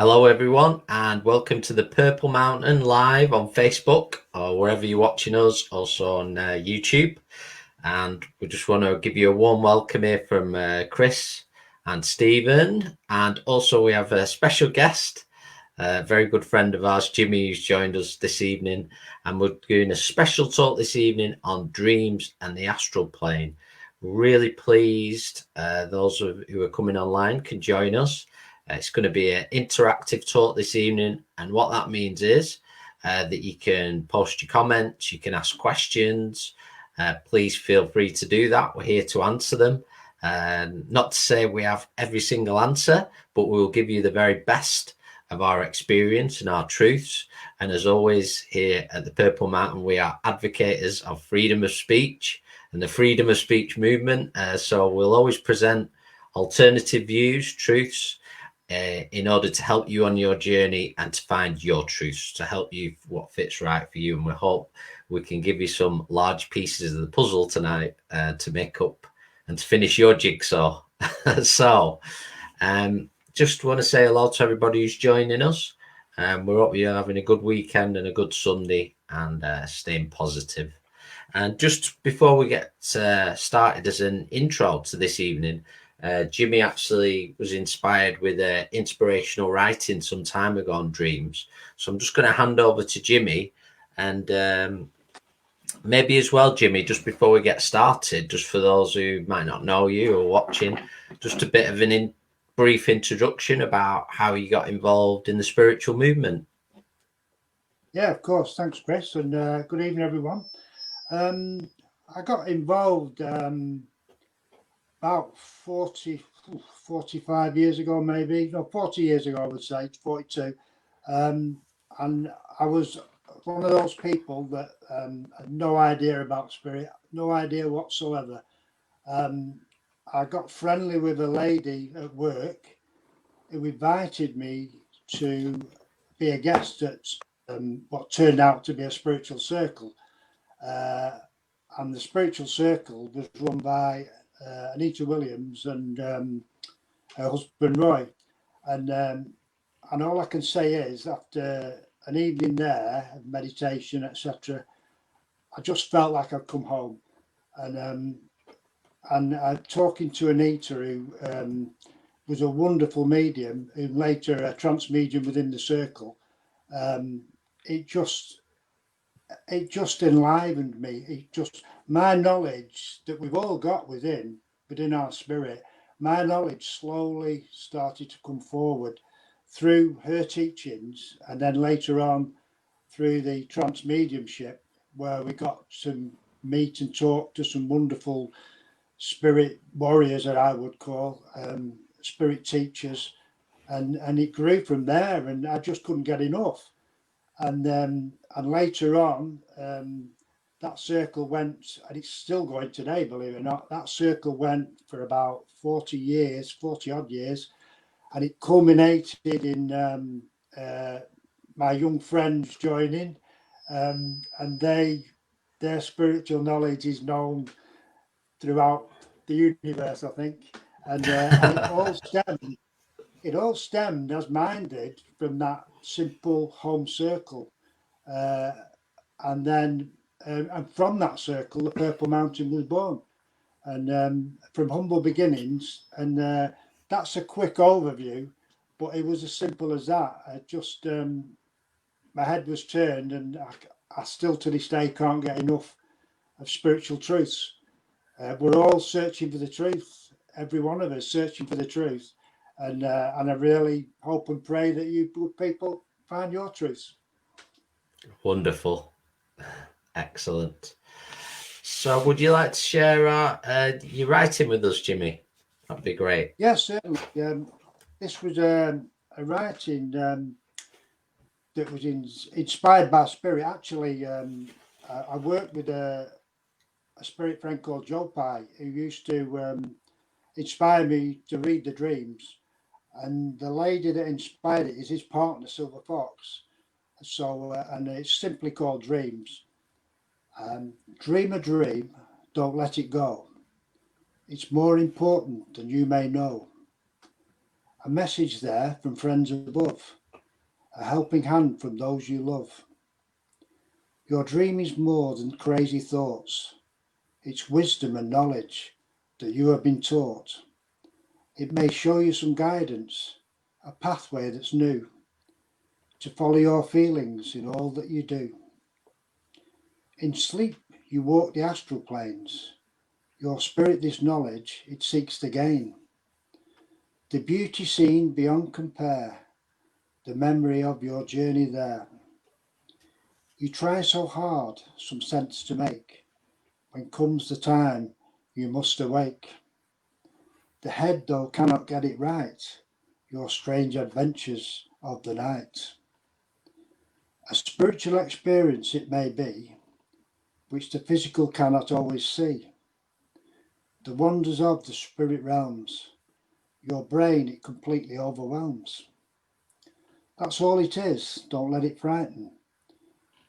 Hello, everyone, and welcome to the Purple Mountain live on Facebook or wherever you're watching us, also on YouTube. And we just want to give you a warm welcome here from Chris and Stephen. And also, we have a special guest, a very good friend of ours, Jimmy, who's joined us this evening. And we're doing a special talk this evening on dreams and the astral plane. Really pleased those who are coming online can join us. It's going to be an interactive talk this evening, and what that means is that you can post your comments, you can ask questions. Please feel free to do that. We're here to answer them. Not to say we have every single answer, but we will give you the very best of our experience and our truths. And as always, here at the Purple Mountain, we are advocates of freedom of speech and the freedom of speech movement. So we'll always present alternative views, truths, in order to help you on your journey and to find your truths, to help you what fits right for you. And we hope we can give you some large pieces of the puzzle tonight to make up and to finish your jigsaw. So just want to say hello to everybody who's joining us. We hope you're having a good weekend and a good Sunday and staying positive. And just before we get started, as an intro to this evening, Jimmy actually was inspired with inspirational writing some time ago on dreams. So I'm just going to hand over to Jimmy, and maybe as well, Jimmy, just before we get started, just for those who might not know you or watching, just a bit of an brief introduction about how you got involved in the spiritual movement. Yeah, of course. Thanks, Chris, and good evening, everyone. I got involved about 45 years ago, maybe. No, 40 years ago, I would say, 42. And I was one of those people that had no idea about spirit, no idea whatsoever. I got friendly with a lady at work who invited me to be a guest at what turned out to be a spiritual circle. And the spiritual circle was run by Anita Williams and her husband Roy. And all I can say is, after an evening there of meditation, etc., I just felt like I'd come home. And talking to Anita, who was a wonderful medium, who later a trance medium within the circle, it just enlivened me. My knowledge that we've all got within our spirit, my knowledge slowly started to come forward through her teachings, and then later on through the trance mediumship, where we got to meet and talk to some wonderful spirit warriors, that I would call spirit teachers, and it grew from there, and I just couldn't get enough. And later on, that circle went, and it's still going today, believe it or not. That circle went for about 40 odd years, and it culminated in my young friends joining, and their spiritual knowledge is known throughout the universe, I think, and it all stemmed, as mine did, from that simple home circle. And then, and from that circle, the Purple Mountain was born. And from humble beginnings, and that's a quick overview, but it was as simple as that. My head was turned, and I still to this day can't get enough of spiritual truths. We're all searching for the truth, every one of us searching for the truth. And I really hope and pray that you people find your truths. Wonderful. Excellent. So would you like to share your writing with us, Jimmy? That'd be great. Yes, certainly. This was a writing that was inspired by spirit. Actually, I worked with a spirit friend called Joe Pye, who used to inspire me to read the dreams. And the lady that inspired it is his partner, Silver Fox. So, and it's simply called Dreams. Dream a dream, don't let it go. It's more important than you may know. A message there from friends above, a helping hand from those you love. Your dream is more than crazy thoughts. It's wisdom and knowledge that you have been taught. It may show you some guidance, a pathway that's new, to follow your feelings in all that you do. In sleep, you walk the astral planes. Your spirit this knowledge it seeks to gain. The beauty seen beyond compare, the memory of your journey there. You try so hard some sense to make, when comes the time you must awake. The head though cannot get it right, your strange adventures of the night. A spiritual experience it may be, which the physical cannot always see. The wonders of the spirit realms, your brain it completely overwhelms. That's all it is, don't let it frighten.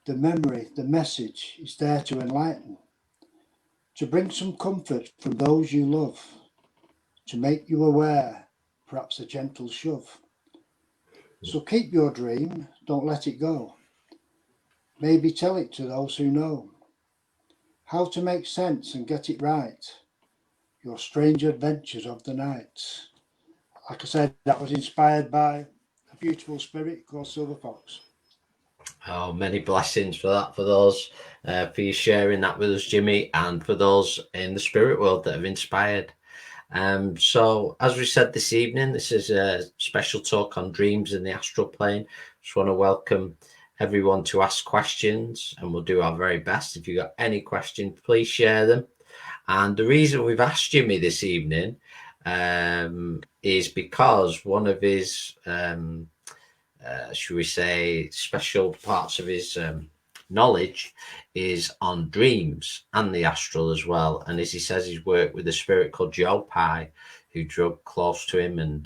The memory, the message is there to enlighten, to bring some comfort from those you love, to make you aware, perhaps a gentle shove. So keep your dream, don't let it go. Maybe tell it to those who know how to make sense and get it right, your strange adventures of the night. Like I said, that was inspired by a beautiful spirit called Silver Fox. Oh, many blessings for that, for those, for you sharing that with us, Jimmy, and for those in the spirit world that have inspired. So, as we said this evening, this is a special talk on dreams in the astral plane. Just want to welcome everyone to ask questions, and we'll do our very best. If you've got any questions, please share them. And the reason we've asked Jimmy this evening is because one of his, should we say, special parts of his knowledge is on dreams and the astral as well. And as he says, he's worked with a spirit called Joe Pye, who drew close to him, and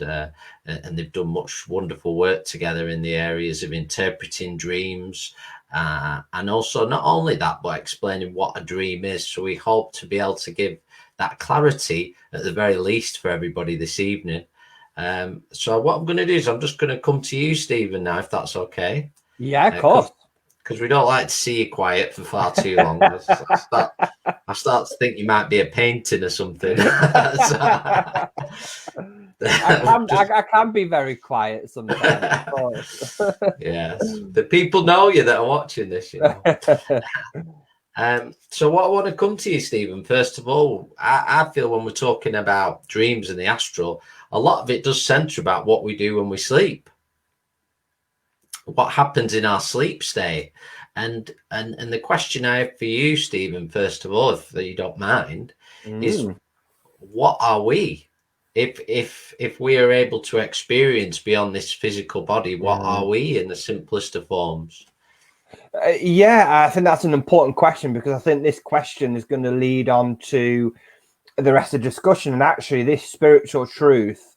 they've done much wonderful work together in the areas of interpreting dreams, and also not only that, but explaining what a dream is. So we hope to be able to give that clarity at the very least for everybody this evening. So what I'm going to do is I'm just going to come to you, Stephen, now, if that's okay. Yeah, of course. Because we don't like to see you quiet for far too long. I start to think you might be a painting or something. I can be very quiet sometimes. Yes, the people know you that are watching this, you know. So what I want to come to you, Stephen, first of all, I feel when we're talking about dreams and the astral, a lot of it does centre about what we do when we sleep, what happens in our sleep state. And the question I have for you, Stephen, first of all, if you don't mind, is what are we? If we are able to experience beyond this physical body, what are we in the simplest of forms? Yeah, I think that's an important question, because I think this question is going to lead on to the rest of the discussion. And actually, this spiritual truth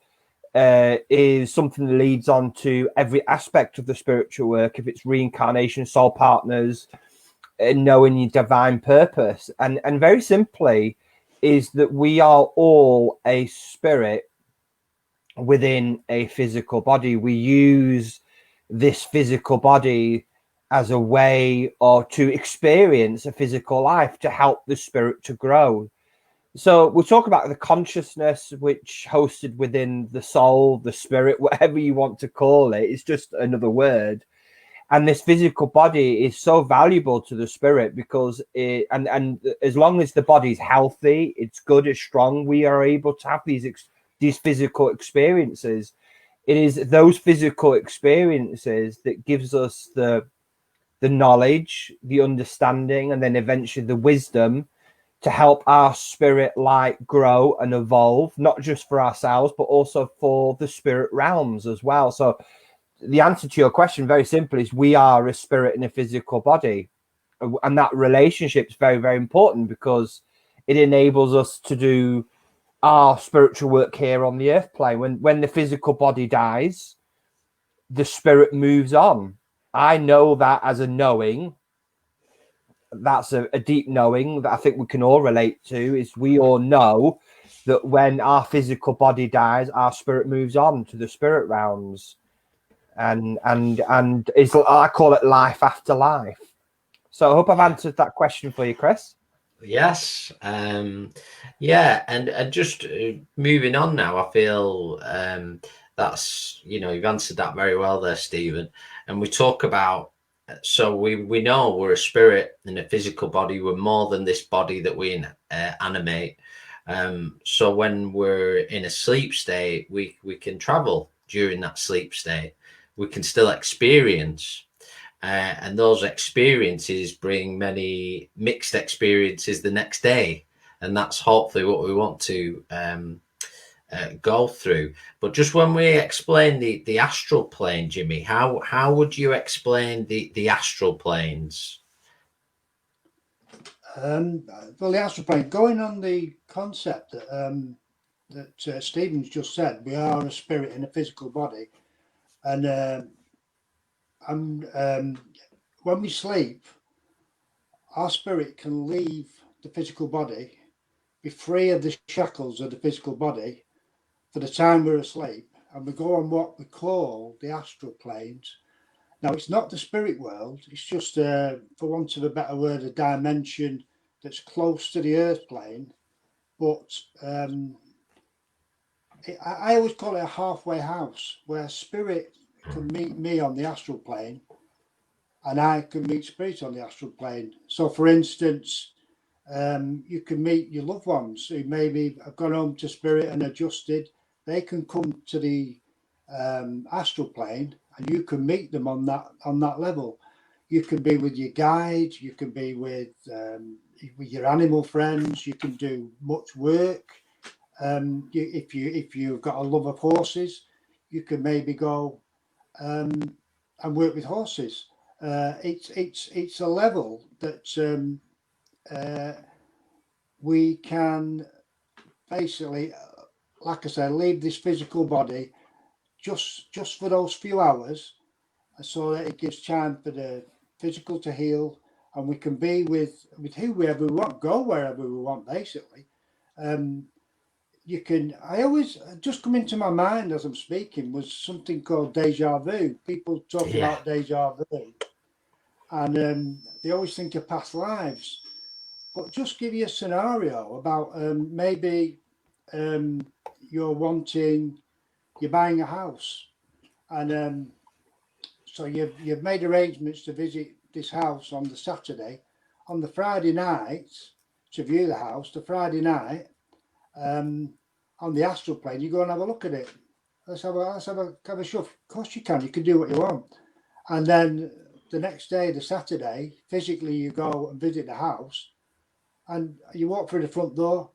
is something that leads on to every aspect of the spiritual work, if it's reincarnation, soul partners, knowing your divine purpose. And very simply is that we are all a spirit within a physical body. We use this physical body as a way or to experience a physical life to help the spirit to grow. So we'll talk about the consciousness which hosted within the soul, the spirit, whatever you want to call it. It's just another word. And this physical body is so valuable to the spirit because and as long as the body's healthy, it's good, it's strong, we are able to have these physical experiences. It is those physical experiences that gives us the knowledge, the understanding, and then eventually the wisdom to help our spirit light grow and evolve, not just for ourselves, but also for the spirit realms as well. So the answer to your question, very simple, is we are a spirit in a physical body. And that relationship is very, very important because it enables us to do our spiritual work here on the earth plane. When the physical body dies, the spirit moves on. I know that as a knowing. That's a deep knowing that I think we can all relate to, is we all know that when our physical body dies, our spirit moves on to the spirit realms, and it's, I call it life after life. So I hope I've answered that question for you, Chris. Yes. Yeah, and just moving on now, I feel that's, you've answered that very well there, Stephen. And we talk about, so we know we're a spirit in a physical body. We're more than this body that we animate. So when we're in a sleep state, we can travel during that sleep state. We can still experience. And those experiences bring many mixed experiences the next day, and that's hopefully what we want to go through. But just when we explain the astral plane, Jimmy, how would you explain the astral planes? Well, the astral plane, going on the concept that Stephen's just said, we are a spirit in a physical body, and when we sleep, our spirit can leave the physical body, be free of the shackles of the physical body for the time we're asleep, and we go on what we call the astral planes. Now, it's not the spirit world, it's just, for want of a better word, a dimension that's close to the earth plane, but I always call it a halfway house, where spirit can meet me on the astral plane, and I can meet spirit on the astral plane. So, for instance, you can meet your loved ones who maybe have gone home to spirit and adjusted. They can come to the astral plane, and you can meet them on that level. You can be with your guide. You can be with your animal friends. You can do much work. If you've got a love of horses, you can maybe go and work with horses. It's a level that we can basically, like I said, leave this physical body just for those few hours, so that it gives time for the physical to heal, and we can be with whoever we want, go wherever we want, basically. You can, I always, just come into my mind as I'm speaking was something called Deja Vu. People talk about Deja Vu, and they always think of past lives. But just give you a scenario about maybe you're buying a house, and so you've made arrangements to visit this house on the Saturday. On the Friday night, to view the house, the Friday night, on the astral plane, you go and have a look at it. Let's have a shove. Of course you can. You can do what you want. And then the next day, the Saturday, physically you go and visit the house, and you walk through the front door.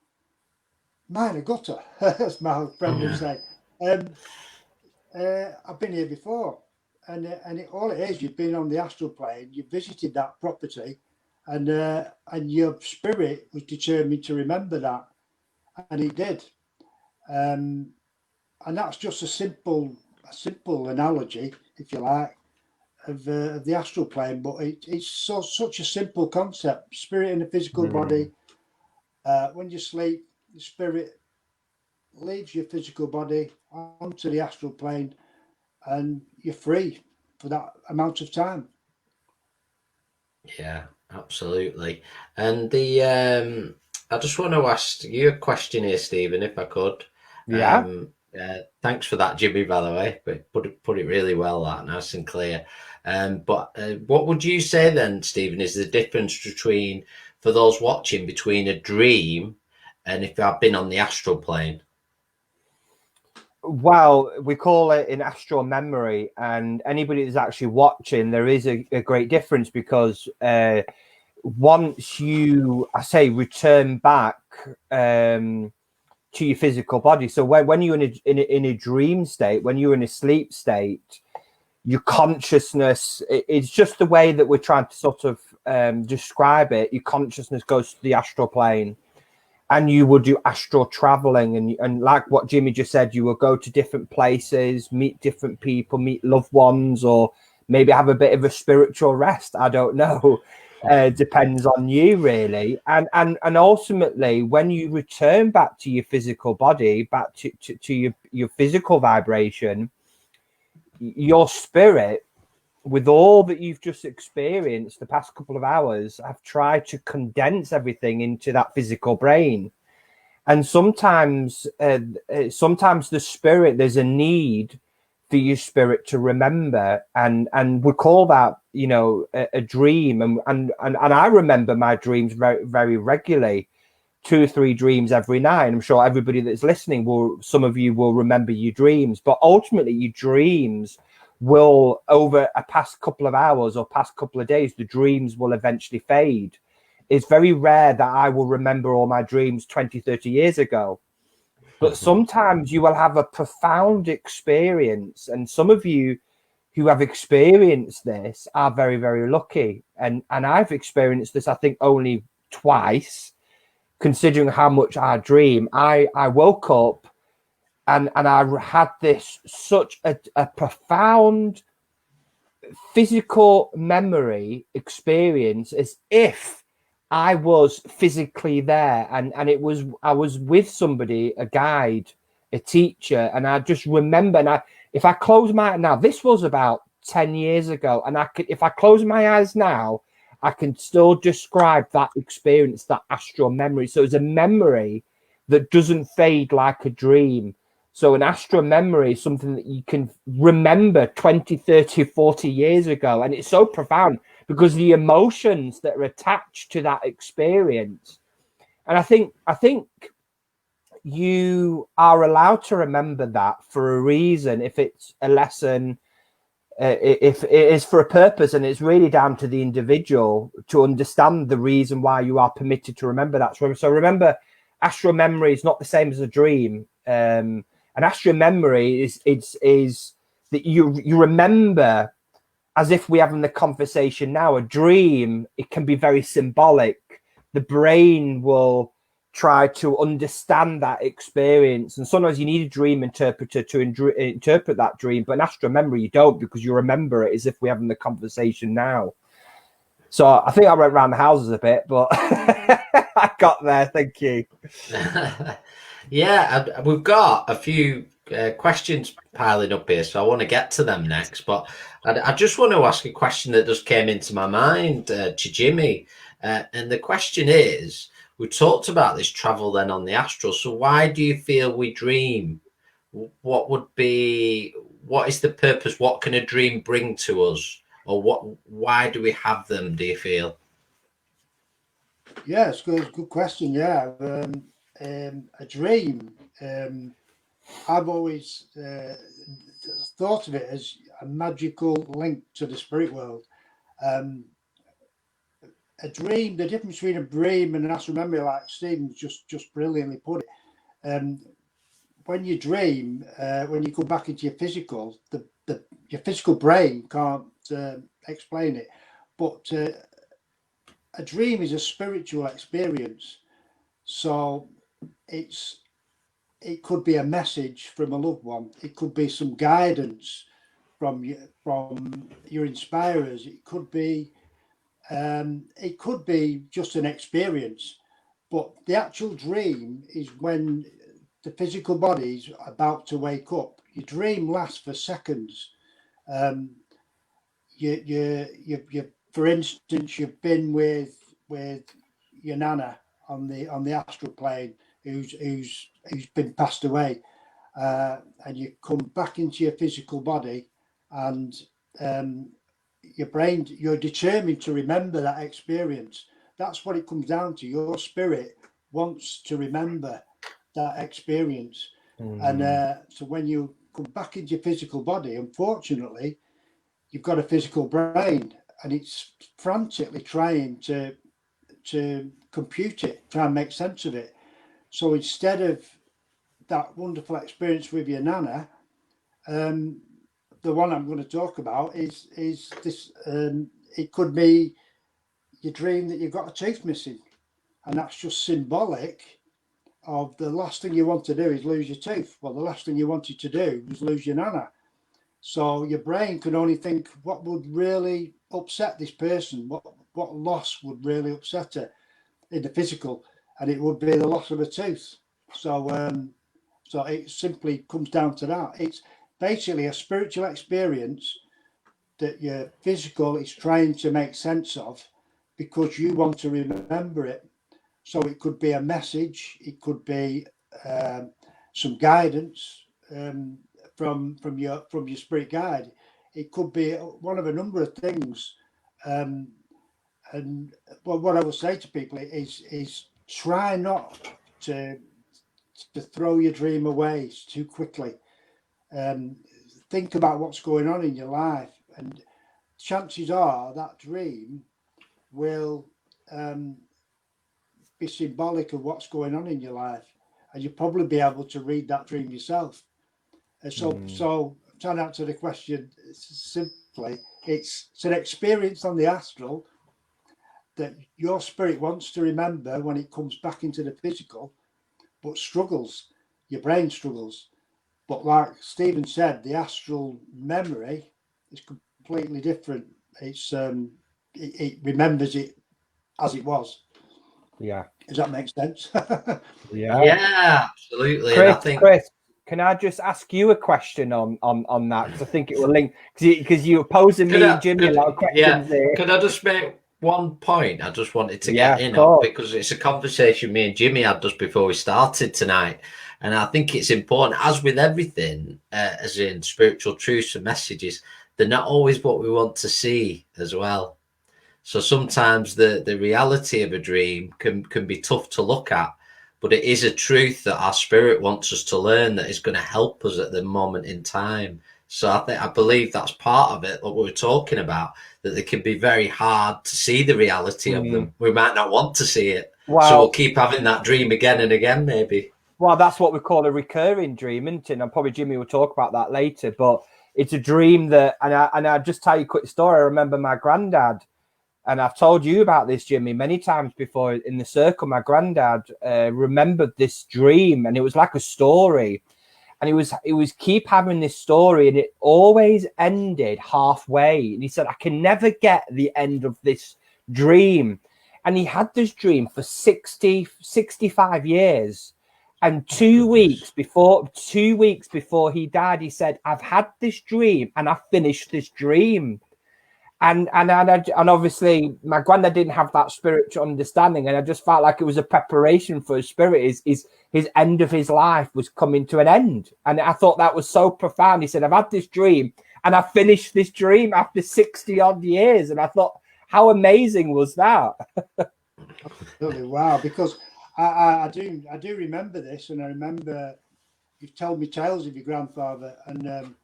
Mine a gutter, as my friend would say. I've been here before, and all it is, you've been on the astral plane, you visited that property, and your spirit was determined to remember that, and it did. And that's just a simple analogy, if you like, of the astral plane. But it's such a simple concept. Spirit in a physical body. When you sleep, the spirit leaves your physical body onto the astral plane, and you're free for that amount of time. Yeah, absolutely. And I just want to ask you a question here, Stephen, if I could. Yeah. Thanks for that, Jimmy, by the way. But put it really well, that nice and clear. But what would you say then, Stephen, is the difference between, for those watching, between a dream and if I've been on the astral plane? Well, we call it in Astral Memory, and anybody that's actually watching, there is a great difference, because once you, I say, return back to your physical body. So when you're in a dream state, when you're in a sleep state, your consciousness, it's just the way that we're trying to sort of describe it. Your consciousness goes to the astral plane, and you will do astral traveling, and like what Jimmy just said, you will go to different places, meet different people, meet loved ones, or maybe have a bit of a spiritual rest. I don't know. Depends on you, really. And ultimately, when you return back to your physical body, back to your physical vibration, your spirit, with all that you've just experienced the past couple of hours, have tried to condense everything into that physical brain. And sometimes the spirit, there's a need for your spirit to remember, and we call that, you know, a dream. And I remember my dreams very, very regularly, 2 or 3 dreams every night. I'm sure everybody that's listening some of you will remember your dreams, but ultimately your dreams will, over a past couple of hours or past couple of days, the dreams will eventually fade. It's very rare that I will remember all my dreams 20, 30 years ago. But sometimes you will have a profound experience. And some of you who have experienced this are very, very lucky. And I've experienced this, I think, only twice, considering how much I dream. I woke up and I had this such a profound physical memory experience, as if I was physically there, and I was with somebody, a guide, a teacher, and I just remember. And if I close my, now this was about 10 years ago, and if I close my eyes now, I can still describe that experience, that astral memory. So it's a memory that doesn't fade like a dream. So an astral memory is something that you can remember 20, 30, 40 years ago. And it's so profound because the emotions that are attached to that experience. And I think you are allowed to remember that for a reason. If it's a lesson, if it is for a purpose, and it's really down to the individual to understand the reason why you are permitted to remember that. So remember, astral memory is not the same as a dream. An astral memory is that you remember as if we're having the conversation now. A dream, it can be very symbolic. The brain will try to understand that experience, and sometimes you need a dream interpreter to interpret that dream. But an astral memory, you don't, because you remember it as if we're having the conversation now. So I think I went around the houses a bit, but I got there. Thank you. Yeah, we've got a few questions piling up here, so I want to get to them next. But I just want to ask a question that just came into my mind to Jimmy. And the question is, we talked about this travel then on the astral. So why do you feel we dream? What is the purpose? What can a dream bring to us? Or why do we have them, do you feel? Yeah, it's good question. Yeah, a dream. I've always thought of it as a magical link to the spirit world. A dream, the difference between a dream and an astral memory, like Stephen's just brilliantly put it. When you dream, when you come back into your physical, your physical brain can't explain it, but a dream is a spiritual experience. So it could be a message from a loved one. It could be some guidance from your inspirers. It could be just an experience. But the actual dream is when the physical body's about to wake up. Your dream lasts for seconds. You for instance, you've been with your nana on the astral plane who's been passed away, and you come back into your physical body, and your brain, you're determined to remember that experience. That's what it comes down to. Your spirit wants to remember that experience. And so when you come back into your physical body, unfortunately, you've got a physical brain, and it's frantically trying to compute it, try and make sense of it. So instead of that wonderful experience with your nana, the one I'm going to talk about is this. It could be your dream that you've got a tooth missing, and that's just symbolic of the last thing you want to do is lose your tooth. Well, the last thing you wanted to do was lose your nana. So your brain can only think, what would really upset this person? what loss would really upset her in the physical, and it would be the loss of a tooth. So it simply comes down to that. It's basically a spiritual experience that your physical is trying to make sense of because you want to remember it. So it could be a message, it could be some guidance from your spirit guide. It could be one of a number of things. And what I will say to people is try not to throw your dream away too quickly. Think about what's going on in your life, and chances are that dream will be symbolic of what's going on in your life, and you'll probably be able to read that dream yourself. So to answer the question simply, it's an experience on the astral that your spirit wants to remember when it comes back into the physical, but struggles. Your brain struggles. But like Stephen said, the astral memory is completely different. It's it remembers it as it was. Yeah. Does that make sense? Yeah, absolutely. Chris, And I think Chris, can I just ask you a question on that? Because I think it will link, because you were posing me and Jimmy a lot of questions there. Could I just make one point? I just wanted to Yeah, get in of on, course. because it's a conversation me and Jimmy had just before we started tonight. And I think it's important, as with everything, as in spiritual truths and messages, they're not always what we want to see as well. So sometimes the reality of a dream can be tough to look at, but it is a truth that our spirit wants us to learn that is going to help us at the moment in time. So I believe that's part of it, what we were talking about, that they can be very hard to see the reality of them. We might not want to see it. So we'll keep having that dream again and again, maybe. Well, that's what we call a recurring dream, isn't it? And probably Jimmy will talk about that later, but it's a dream that, and I'll just tell you a quick story. I remember my granddad, and I've told you about this, Jimmy, many times before in the circle. My granddad remembered this dream, and it was like a story. And he was keep having this story, and it always ended halfway. And he said, I can never get the end of this dream. And he had this dream for 65 years. And 2 weeks before he died, he said, I've had this dream and I finished this dream. And obviously my granddad didn't have that spiritual understanding, and I just felt like it was a preparation for his spirit. His end of his life was coming to an end, and I thought that was so profound. He said, I've had this dream and I finished this dream after 60 odd years, and I thought, how amazing was that? Absolutely, wow! Because I do remember this, and I remember you've told me tales of your grandfather, and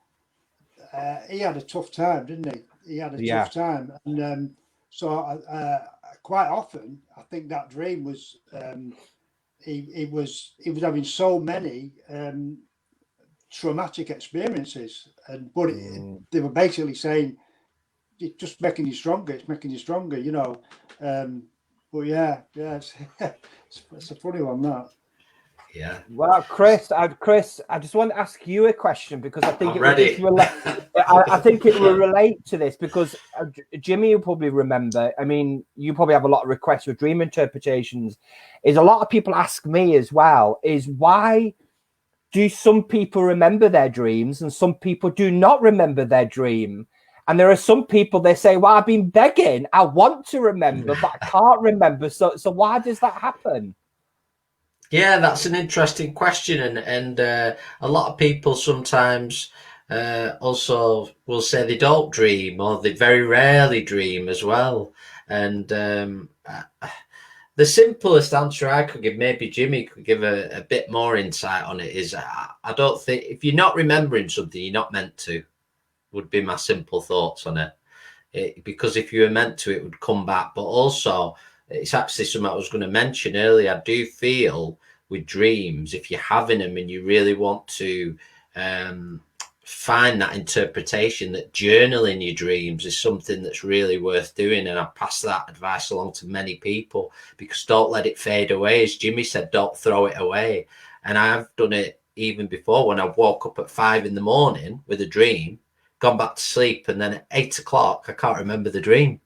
he had a tough time, didn't he? He had a tough time, and so quite often I think that dream was he was having so many traumatic experiences, but they were basically saying it's just making you stronger. It's making you stronger, you know. But yeah, it's a funny one, that. Yeah. Well, Chris, I just want to ask you a question, because I think I think it will relate to this, because Jimmy, you probably remember. I mean, you probably have a lot of requests for dream interpretations. Is a lot of people ask me as well, is why do some people remember their dreams and some people do not remember their dream? And there are some people, they say, well, I've been begging, I want to remember, but I can't remember. So why does that happen? Yeah, that's an interesting question, and a lot of people sometimes also will say they don't dream, or they very rarely dream as well. And the simplest answer I could give, maybe Jimmy could give a bit more insight on it, is I don't think, if you're not remembering something, you're not meant to, would be my simple thoughts on it. Because if you were meant to, it would come back. But also, it's actually something I was going to mention earlier. I do feel with dreams, if you're having them and you really want to find that interpretation, that journaling your dreams is something that's really worth doing. And I pass that advice along to many people, because don't let it fade away. As Jimmy said, don't throw it away. And I've done it even before, when I woke up at 5 a.m. with a dream, gone back to sleep, and then at 8 o'clock, I can't remember the dream.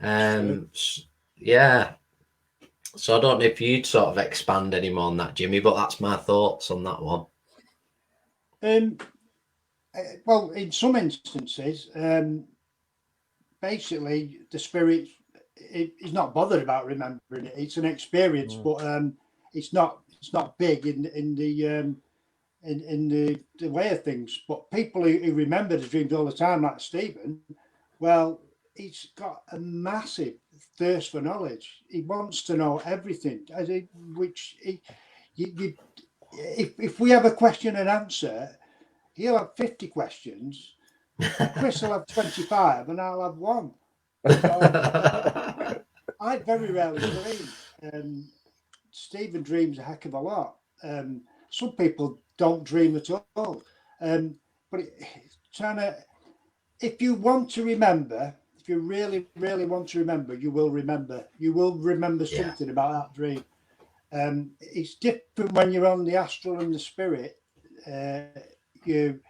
Yeah. So I don't know if you'd sort of expand any more on that, Jimmy, but that's my thoughts on that one. Well, in some instances, basically the spirit is not bothered about remembering it. It's an experience, but it's not big in the way of things. But people who remember the dreams all the time, like Stephen, well, he's got a massive thirst for knowledge. He wants to know everything. If we have a question and answer, he'll have 50 questions. Chris will have 25, and I'll have one. So, I very rarely dream. Stephen dreams a heck of a lot. Some people don't dream at all. But if you want to remember, if you really, really want to remember, you will remember. You will remember something about that dream. It's different when you're on the astral and the spirit. You're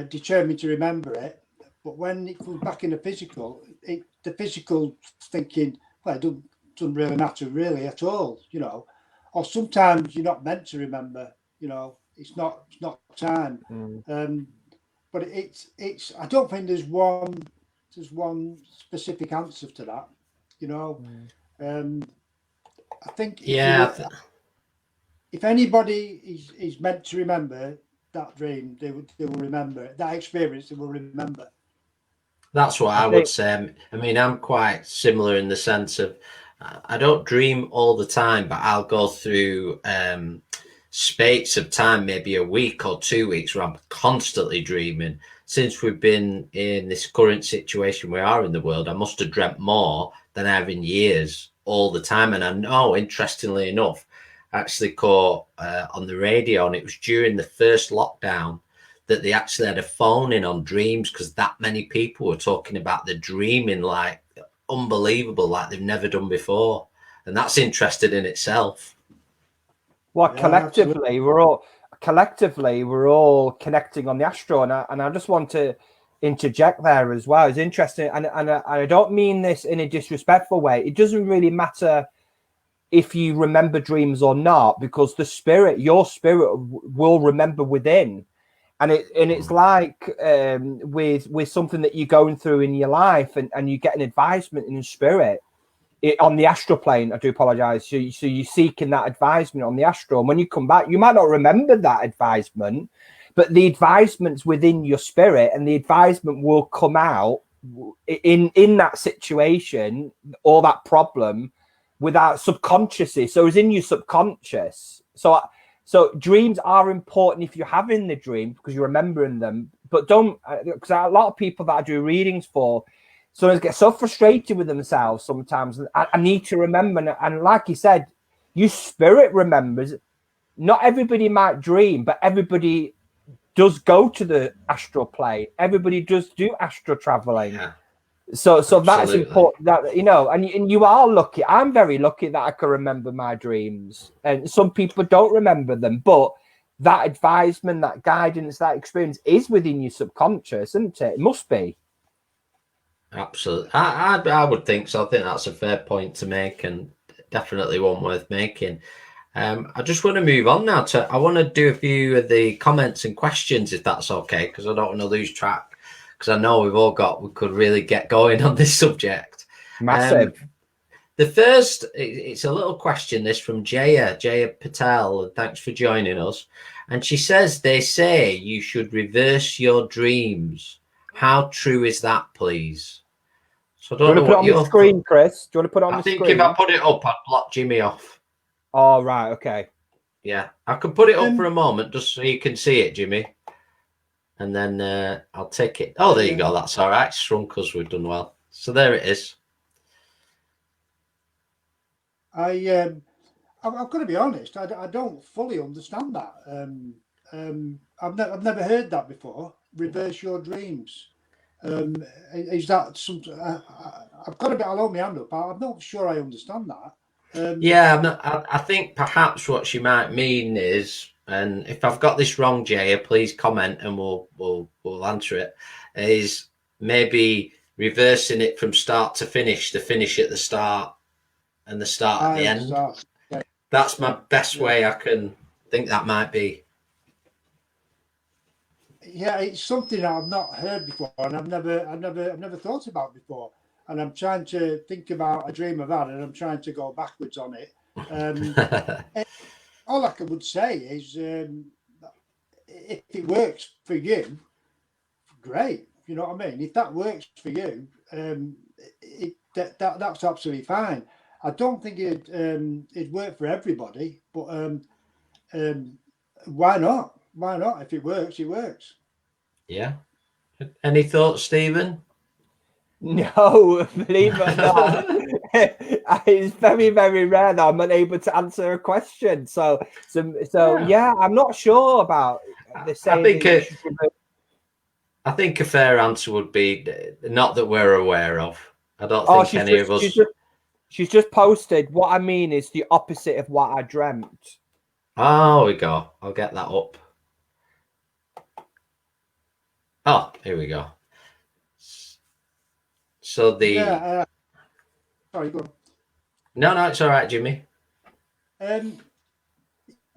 determined to remember it. But when it comes back in the physical, the physical thinking, well, it doesn't really matter really at all, Or sometimes you're not meant to remember, it's not time. But it's I don't think there's one specific answer to that, I think if anybody is meant to remember that dream, they will remember it. That experience, they will remember. That's what I would say. I mean, I'm quite similar in the sense of I don't dream all the time, but I'll go through spates of time, maybe a week or 2 weeks, where I'm constantly dreaming. Since we've been in this current situation we are in the world, I must have dreamt more than I have in years all the time. And I know, interestingly enough, I actually caught on the radio, and it was during the first lockdown, that they actually had a phone in on dreams, because that many people were talking about the dreaming like unbelievable, like they've never done before. And that's interesting in itself. Well, collectively, we're all connecting on the astral, and I just want to interject there as well. It's interesting, and I don't mean this in a disrespectful way. It doesn't really matter if you remember dreams or not, because your spirit will remember within. And it's like with something that you're going through in your life, and you get an advisement in the spirit on the astral plane. I do apologize. So you're seeking that advisement on the astral. And when you come back, you might not remember that advisement, but the advisement's within your spirit, and the advisement will come out in that situation or that problem without subconsciously. So it's in your subconscious. So dreams are important if you're having the dream, because you're remembering them. But don't, because a lot of people that I do readings for, sometimes get so frustrated with themselves sometimes. I need to remember. And like you said, your spirit remembers. Not everybody might dream, but everybody does go to the astral plane. Everybody does do astral traveling. Yeah. So absolutely. That's important, that and you are lucky. I'm very lucky that I can remember my dreams, and some people don't remember them, but that advisement, that guidance, that experience is within your subconscious, isn't it? It must be. Absolutely. I would think so. I think that's a fair point to make, and definitely one worth making. I just want to move on now I want to do a few of the comments and questions, if that's okay, because I don't want to lose track. Because I know we could really get going on this subject. Massive. The first, it's a little question, this from Jaya Patel, and thanks for joining us. And she says, they say you should reverse your dreams. How true is that, please? So I don't know what you're... Do you want to put it on the screen, Chris? Do you want to put it on the screen? I think if I put it up, I'd block Jimmy off. Oh, right, okay. Yeah, I could put it up for a moment, just so you can see it, Jimmy. And then I'll take it. Oh, there you go. That's all right. Shrunk us. We've done well. So there it is. I've got to be honest. I don't fully understand that. I've never heard that before. Reverse your dreams. Is that something? I've got a bit. I'll hold my hand up. I'm not sure I understand that. I think perhaps what she might mean is, and if I've got this wrong, Jaya, please comment and we'll answer it, is maybe reversing it from start to finish, the finish at the start and the start at the end. Yeah. That's my best way I can think that might be. Yeah, it's something I've not heard before, and I've never thought about before. And I'm trying to think about a dream I've had, and I'm trying to go backwards on it. All I would say is, if it works for you, great. You know what I mean? If that works for you, that's absolutely fine. I don't think it'd work for everybody, but why not? Why not? If it works, it works. Yeah. Any thoughts, Stephen? No, believe it or not, it's very, very rare that I'm unable to answer a question. So yeah, I'm not sure about the same. I think a fair answer would be not that we're aware of. I don't think any of us. She's just posted. What I mean is the opposite of what I dreamt. Oh, we go. I'll get that up. Oh, here we go. So the sorry, go on. No, it's all right, Jimmy.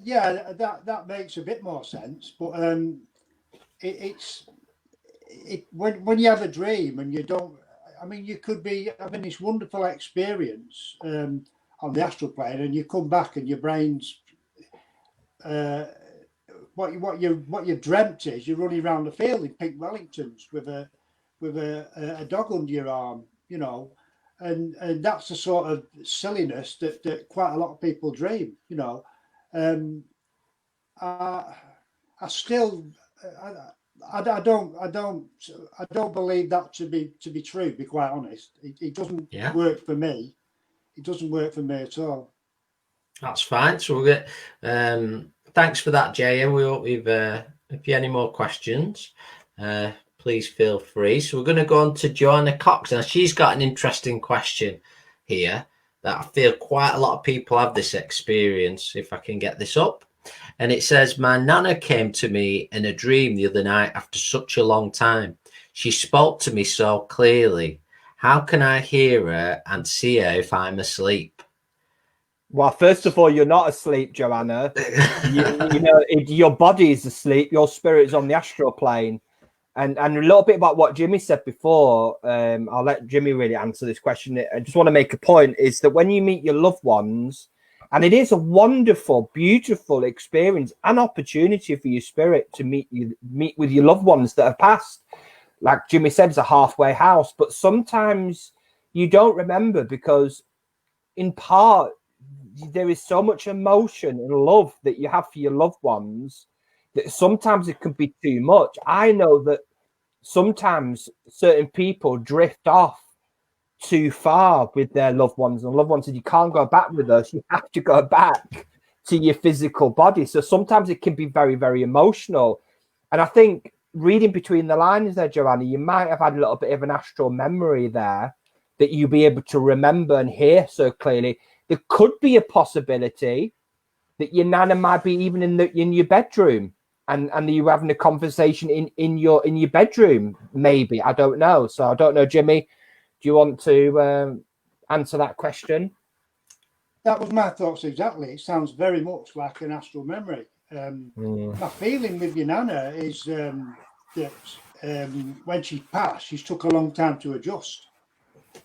Yeah, that makes a bit more sense. But when you have a dream and you don't, I mean, you could be having this wonderful experience on the astral plane, and you come back and your brain's what you dreamt is you're running around the field in pink Wellingtons with a dog under your arm, you know, and that's the sort of silliness that quite a lot of people dream, you know. I still I don't believe that to be true, to be quite honest. It doesn't work for me. It doesn't work for me at all. That's fine. So we'll get thanks for that, Jaya. We hope we've if you have any more questions, please feel free. So we're going to go on to Joanna Cox. Now she's got an interesting question here that I feel quite a lot of people have this experience, if I can get this up. And it says, my nana came to me in a dream the other night after such a long time. She spoke to me so clearly. How can I hear her and see her if I'm asleep? Well, first of all, you're not asleep, Joanna. you know, your body is asleep. Your spirit is on the astral plane. And a little bit about what Jimmy said before. I'll let Jimmy really answer this question. I just want to make a point is that when you meet your loved ones, and it is a wonderful, beautiful experience and opportunity for your spirit to meet with your loved ones that have passed. Like Jimmy said, it's a halfway house, but sometimes you don't remember because in part, there is so much emotion and love that you have for your loved ones that sometimes it can be too much. I know that sometimes certain people drift off too far with their loved ones, and loved ones said, you can't go back with us. You have to go back to your physical body. So sometimes it can be very, very emotional. And I think reading between the lines there, Joanna, you might have had a little bit of an astral memory there that you'll be able to remember and hear so clearly. There could be a possibility that your nana might be even in your bedroom, and you having a conversation in your bedroom, maybe. I don't know. So I don't know, Jimmy. Do you want to answer that question? That was my thoughts exactly. It sounds very much like an astral memory. My feeling with your nana is that when she passed, she took a long time to adjust.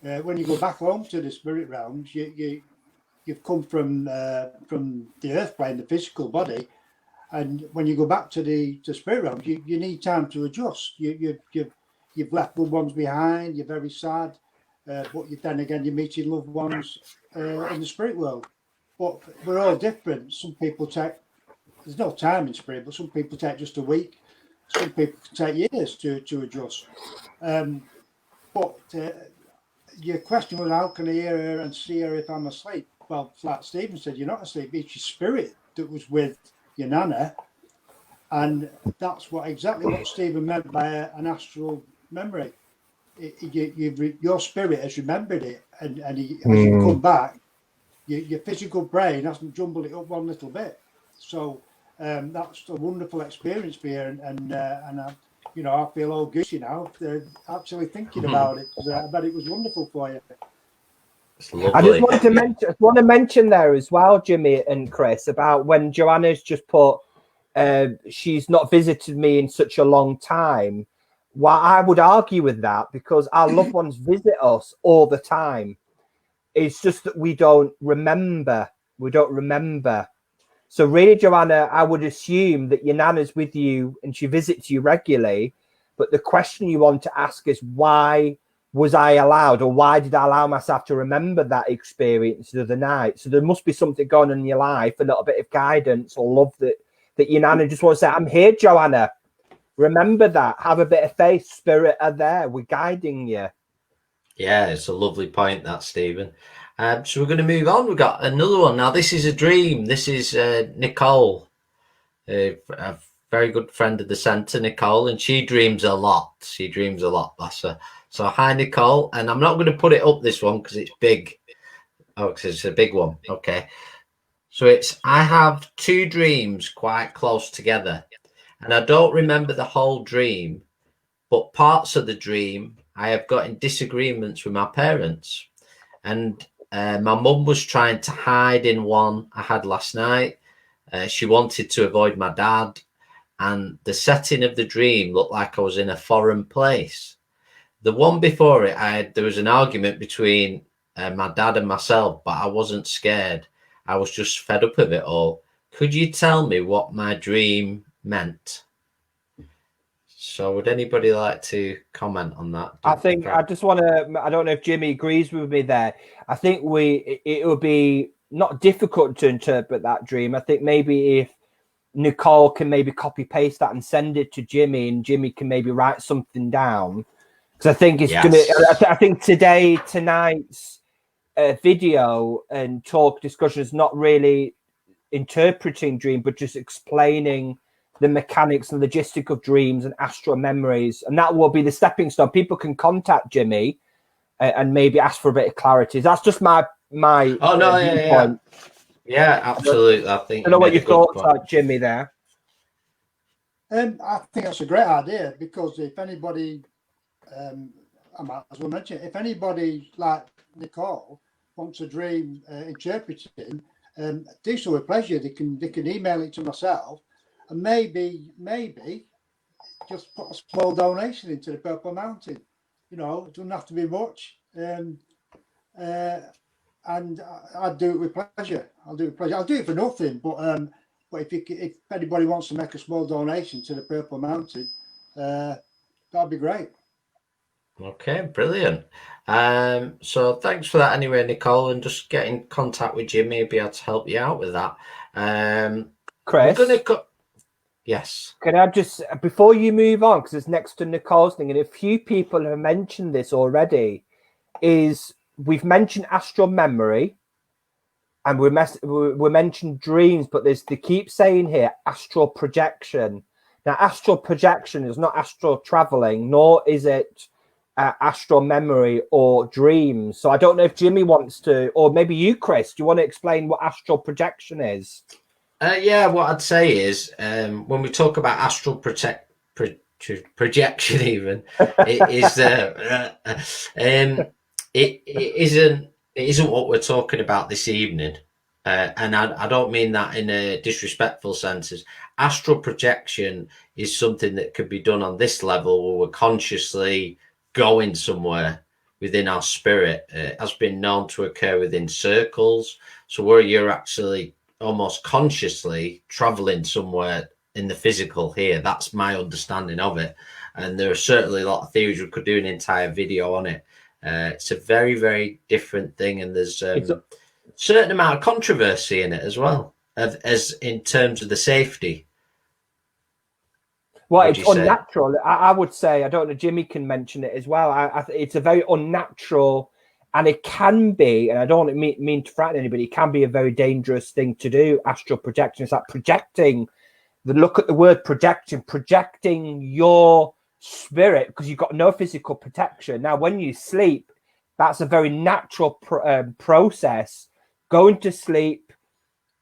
When you go back home to the spirit realms, you've come from the earth plane, the physical body, and when you go back to the spirit realms, you need time to adjust. You've left loved ones behind. You're very sad, but then again you're meeting loved ones in the spirit world. But we're all different. Some people there's no time in spirit, but some people take just a week. Some people can take years to adjust. But your question was, how can I hear her and see her if I'm asleep? Well, like Stephen said, you're not asleep. It's your spirit that was with your nana. And that's exactly what Stephen meant by an astral memory. Your spirit has remembered it. And as you come back, your physical brain hasn't jumbled it up one little bit. So that's a wonderful experience for you. And you know, I feel all goosey now actually thinking about it, because I bet it was wonderful for you. It's lovely. I just want to mention there as well, Jimmy and Chris, about when Joanna's just put, she's not visited me in such a long time. Well, I would argue with that, because our loved ones visit us all the time. It's just that we don't remember. We don't remember. So really, Joanna, I would assume that your nana's with you and she visits you regularly. But the question you want to ask is, why was I allowed, or why did I allow myself to remember that experience the other night? So there must be something going on in your life, a little bit of guidance or love that your nana just wants to say, I'm here, Joanna. Remember that. Have a bit of faith. Spirit are there. We're guiding you. Yeah, it's a lovely point, that, Stephen. So we're going to move on. We've got another one. Now, this is a dream. This is Nicole, a very good friend of the centre, Nicole, and she dreams a lot. She dreams a lot, bless her. So hi, Nicole. And I'm not going to put it up, this one, because it's big. Oh, because it's a big one. Okay. So I have two dreams quite close together. And I don't remember the whole dream, but parts of the dream I have got in disagreements with my parents. And my mum was trying to hide in one I had last night. She wanted to avoid my dad. And the setting of the dream looked like I was in a foreign place. The one before it, there was an argument between my dad and myself, but I wasn't scared. I was just fed up of it all. Could you tell me what my dream meant? So would anybody like to comment on that? I think I just want to, I don't know if Jimmy agrees with me there. I think it would be not difficult to interpret that dream. I think maybe if Nicole can maybe copy paste that and send it to Jimmy, and Jimmy can maybe write something down. Because I think it's going to, I think tonight's video and talk discussion is not really interpreting dream, but just explaining the mechanics and logistic of dreams and astral memories. And that will be the stepping stone. People can contact Jimmy and maybe ask for a bit of clarity. That's just my viewpoint. Yeah, absolutely. I think. I don't know what your thoughts are, Jimmy, there. I think that's a great idea, because if anybody, I might as well mention it, if anybody like Nicole wants a dream interpreting, do so with pleasure. They can email it to myself, and maybe just put a small donation into the Purple Mountain. You know, it doesn't have to be much. And I'd do it with pleasure. I'll do it for nothing, but if anybody wants to make a small donation to the Purple Mountain, that'd be great. Okay, brilliant. So thanks for that anyway, Nicole, and just get in contact with Jimmy. He'll be able to help you out with that. Chris, yes. Can I just, before you move on, because it's next to Nicole's thing, and a few people have mentioned this already, is we've mentioned astral memory, and we mentioned dreams, but they keep saying here astral projection. Now, astral projection is not astral traveling, nor is it astral memory or dreams. So I don't know if Jimmy wants to, or maybe you, Chris, do you want to explain what astral projection is? Yeah, what I'd say is when we talk about astral projection, even it isn't what we're talking about this evening, and I don't mean that in a disrespectful sense. Astral projection is something that could be done on this level, where we're consciously going somewhere within our spirit. It has been known to occur within circles, so where you're actually almost consciously traveling somewhere in the physical here. That's my understanding of it, and there are certainly a lot of theories. We could do an entire video on it. It's a very, very different thing, and there's a certain amount of controversy in it as well, as in terms of the safety. Well, it's unnatural. I would say, I don't know, Jimmy can mention it as well. It's a very unnatural, and it can be, and I don't mean to frighten anybody, it can be a very dangerous thing to do, astral projection. It's like projecting, look at the word projecting your spirit, because you've got no physical protection. Now, when you sleep, that's a very natural process. Going to sleep,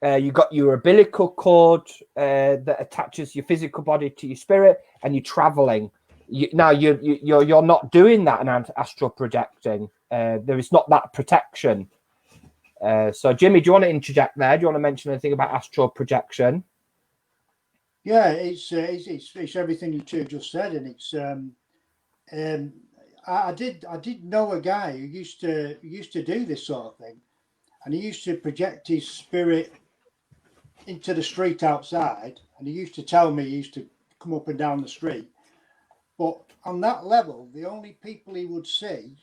you've got your umbilical cord that attaches your physical body to your spirit, and you're traveling. You're not doing that in astral projecting. There is not that protection. So, Jimmy, do you want to interject there? Do you want to mention anything about astral projection? Yeah, it's everything you two just said, and it's I did know a guy who used to do this sort of thing, and he used to project his spirit into the street outside, and he used to tell me he used to come up and down the street. But on that level, the only people he would see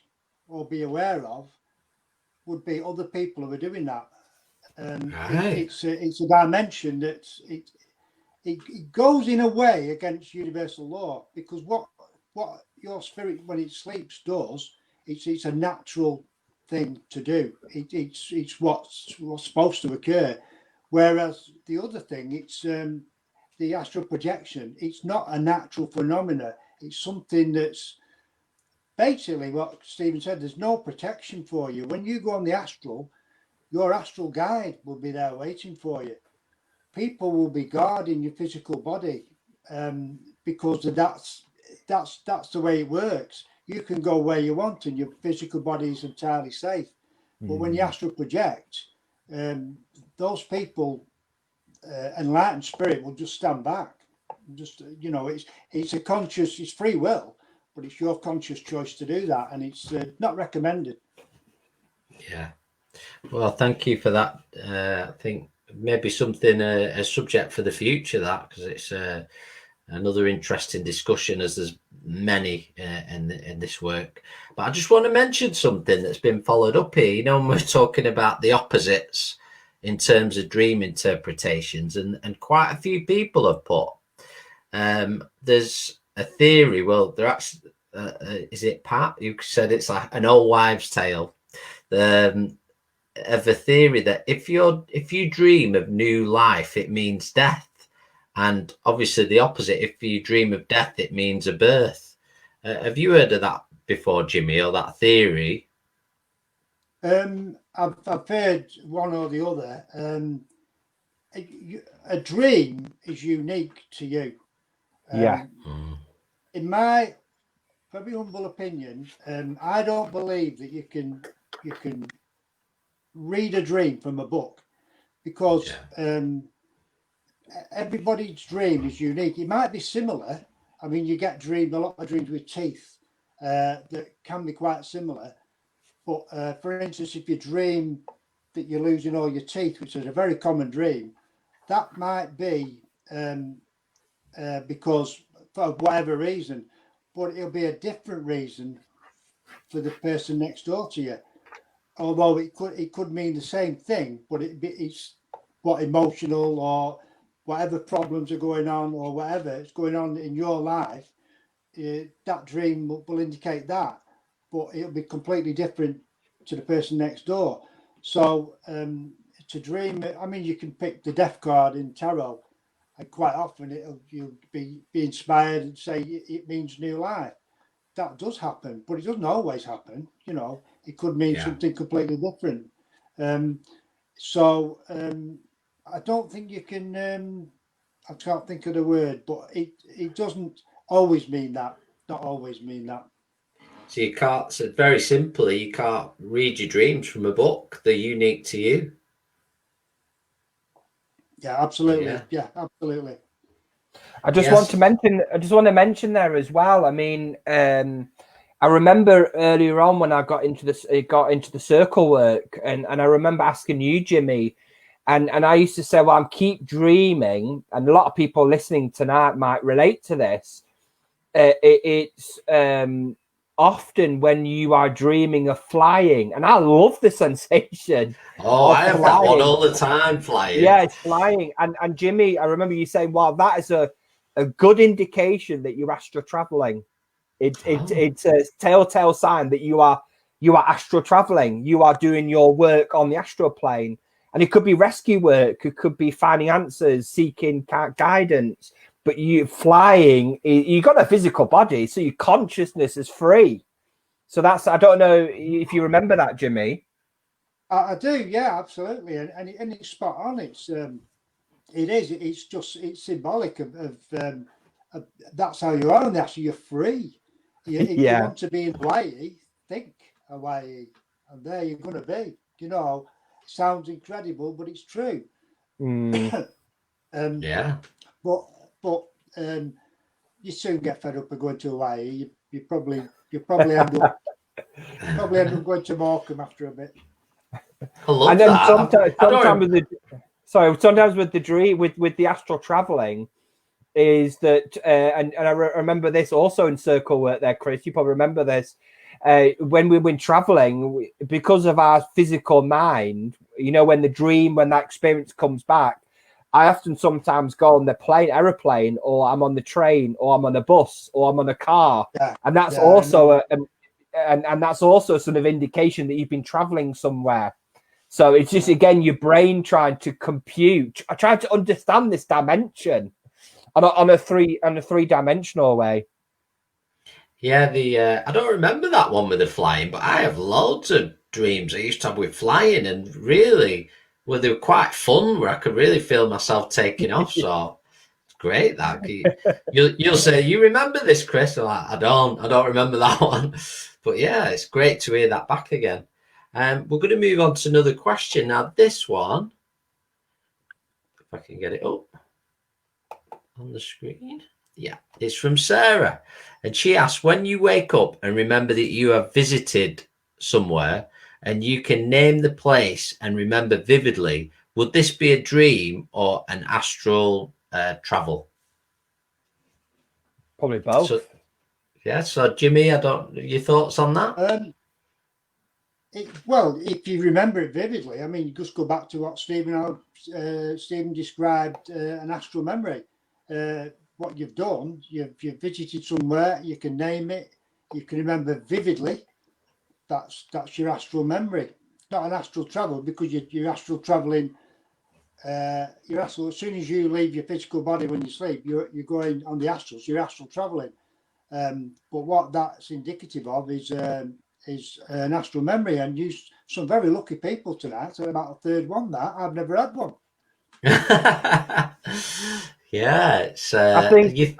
or be aware of would be other people who are doing that. Right. It's a dimension that it goes in a way against universal law, because what your spirit when it sleeps does, it's a natural thing to do. It's what's supposed to occur. Whereas the other thing, it's the astral projection. It's not a natural phenomena. It's something that's basically what Stephen said. There's no protection for you when you go on the astral. Your astral guide will be there waiting for you. People will be guarding your physical body, because that's the way it works. You can go where you want, and your physical body is entirely safe. But when you astral project, those people, enlightened spirit, will just stand back. Just it's a conscious, it's free will, but it's your conscious choice to do that, and it's not recommended. Yeah. Well, thank you for that. I think maybe something a subject for the future, that, because it's another interesting discussion, as there's many in this work. But I just want to mention something that's been followed up here. When we're talking about the opposites in terms of dream interpretations, and quite a few people have put, there's a theory. Well, there actually is it Pat? You said it's like an old wives' tale. Of a theory that if you dream of new life, it means death, and obviously the opposite. If you dream of death, it means a birth. Have you heard of that before, Jimmy, or that theory? I've heard one or the other. A dream is unique to you. In my very humble opinion, I don't believe that you can read a dream from a book, because everybody's dream is unique. It might be similar. I mean, you get a lot of dreams with teeth that can be quite similar. But for instance, if you dream that you're losing all your teeth, which is a very common dream, that might be because for whatever reason, but it'll be a different reason for the person next door to you. Although it could mean the same thing, but it's what emotional or whatever problems are going on, or whatever is going on in your life, that dream will indicate that, but it'll be completely different to the person next door. So to dream, I mean, you can pick the death card in tarot, and quite often you'll be inspired and say it means new life. That does happen, but it doesn't always happen. It could mean something completely different. So I don't think you can. I can't think of the word, but it doesn't always mean that. Not always mean that. So you can't. So very simply, you can't read your dreams from a book. They're unique to you. Yeah, absolutely. Yeah, absolutely. I just want to mention there as well. I mean, I remember earlier on when I got into the circle work, and I remember asking you, Jimmy, and I used to say, well, I'm keep dreaming, and a lot of people listening tonight might relate to this. It's often when you are dreaming of flying, and I love the sensation. Oh, I have that one all the time, flying. Yeah, it's flying. And Jimmy, I remember you saying, "Wow, that is a good indication that you're astral traveling. It's a telltale sign that you are astral traveling. You are doing your work on the astral plane, and it could be rescue work. It could be finding answers, seeking guidance. But you flying, you got a physical body, so your consciousness is free. So I don't know if you remember that, Jimmy. I do, yeah, absolutely, and it's spot on. It's symbolic of that's how you are on the astral. You're free. If you Yeah. want to be in Hawaii, think Hawaii, and there you're going to be. You know, it sounds incredible, but it's true. Mm. Yeah. But you soon get fed up of going to Hawaii. You probably end up going to Morecambe after a bit. I love And then that. sometimes with the dream, with the astral traveling, is that and I remember this also in circle work there, Chris. You probably remember this. When we've been traveling, because of our physical mind, you know, when that experience comes back, I often sometimes go on the aeroplane, or I'm on the train, or I'm on a bus, or I'm on a car, and that's also and that's also sort of indication that you've been traveling somewhere. So it's just again your brain trying to compute, trying to understand this dimension on a three-dimensional way. Yeah, I don't remember that one with the flying, but I have loads of dreams I used to have with flying, and really, well, they were quite fun, where I could really feel myself taking off. So it's great that you'll say, you remember this, Chris? I'm like, I don't remember that one. But yeah, it's great to hear that back again. We're going to move on to another question now. This one, if I can get it up on the screen. Yeah, it's from Sarah. And she asks, when you wake up and remember that you have visited somewhere and you can name the place and remember vividly, would this be a dream or an astral travel? Probably both. So, yeah, so Jimmy, your thoughts on that? Well, if you remember it vividly, I mean, you just go back to what Stephen described an astral memory. What you've done, you've visited somewhere, you can name it, you can remember vividly. That's your astral memory, not an astral travel, because you're astral traveling. You're astral as soon as you leave your physical body when you sleep, you're going on the astral. So you're astral traveling. But what that's indicative of is an astral memory, and some very lucky people tonight. So about a third one that I've never had one. Yeah, it's. I think.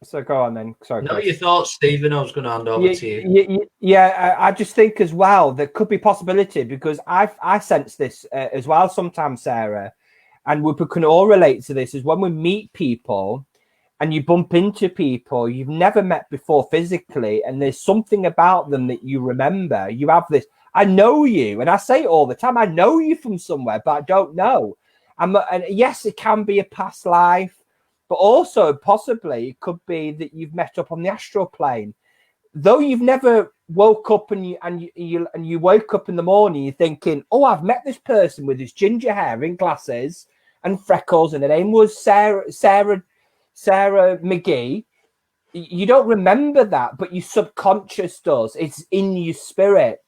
So go on then. Sorry, No, Chris. your thoughts, Stephen. I was going to hand over to you. Yeah, I just think as well there could be possibility, because I sense this as well sometimes, Sarah, and we can all relate to this. Is when we meet people and you bump into people you've never met before physically, and there's something about them that you remember. You have this, I know you, and I say it all the time, I know you from somewhere, but I don't know. And yes, it can be a past life, but also possibly it could be that you've met up on the astral plane. Though you've never woke up and you woke up in the morning, you're thinking, oh, I've met this person with his ginger hair and glasses and freckles, and her name was Sarah McGee. You don't remember that, but your subconscious does. It's in your spirit.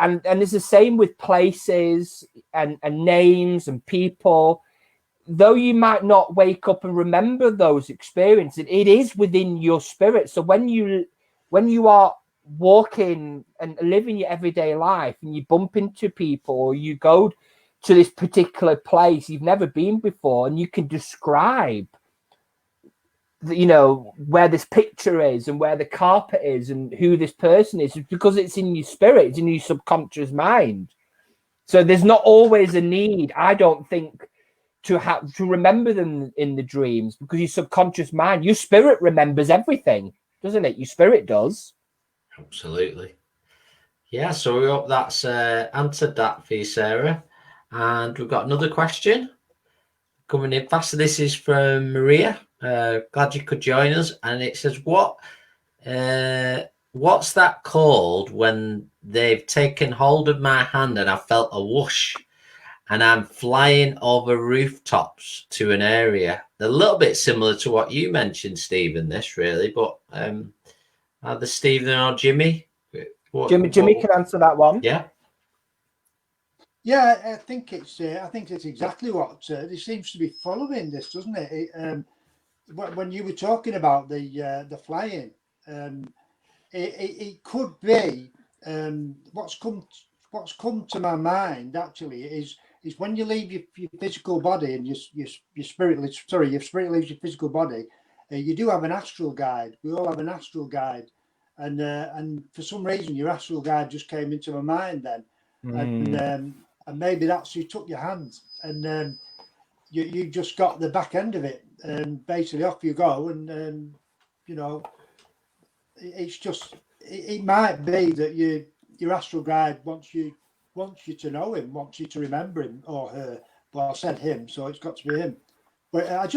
And it's the same with places and names and people. Though you might not wake up and remember those experiences, it is within your spirit. So when you are walking and living your everyday life and you bump into people, or you go to this particular place you've never been before, and you can describe where this picture is and where the carpet is and who this person is, because it's in your spirit, it's in your subconscious mind. So there's not always a need, I don't think, to remember them in the dreams, because your subconscious mind, your spirit remembers everything, doesn't it? Your spirit does. Absolutely. Yeah, so we hope that's answered that for you, Sarah. And we've got another question coming in fast. This is from Maria. Glad you could join us. And it says, what's that called when they've taken hold of my hand and I felt a whoosh and I'm flying over rooftops to an area? A little bit similar to what you mentioned, Stephen, this really, but either Stephen or Jimmy. Jimmy can answer that one. Yeah. Yeah, I think it's exactly what this seems to be following this, doesn't it? When you were talking about the flying, it could be what's come to my mind actually is when you leave your physical body and your spirit leaves your physical body, you do have an astral guide. We all have an astral guide, and for some reason your astral guide just came into my mind then, and maybe that's who took your hand, and you just got the back end of it, and basically off you go, and you know, it's just it might be that your astral guide wants you to know him, wants you to remember him or her. Well, I said him, so it's got to be him. But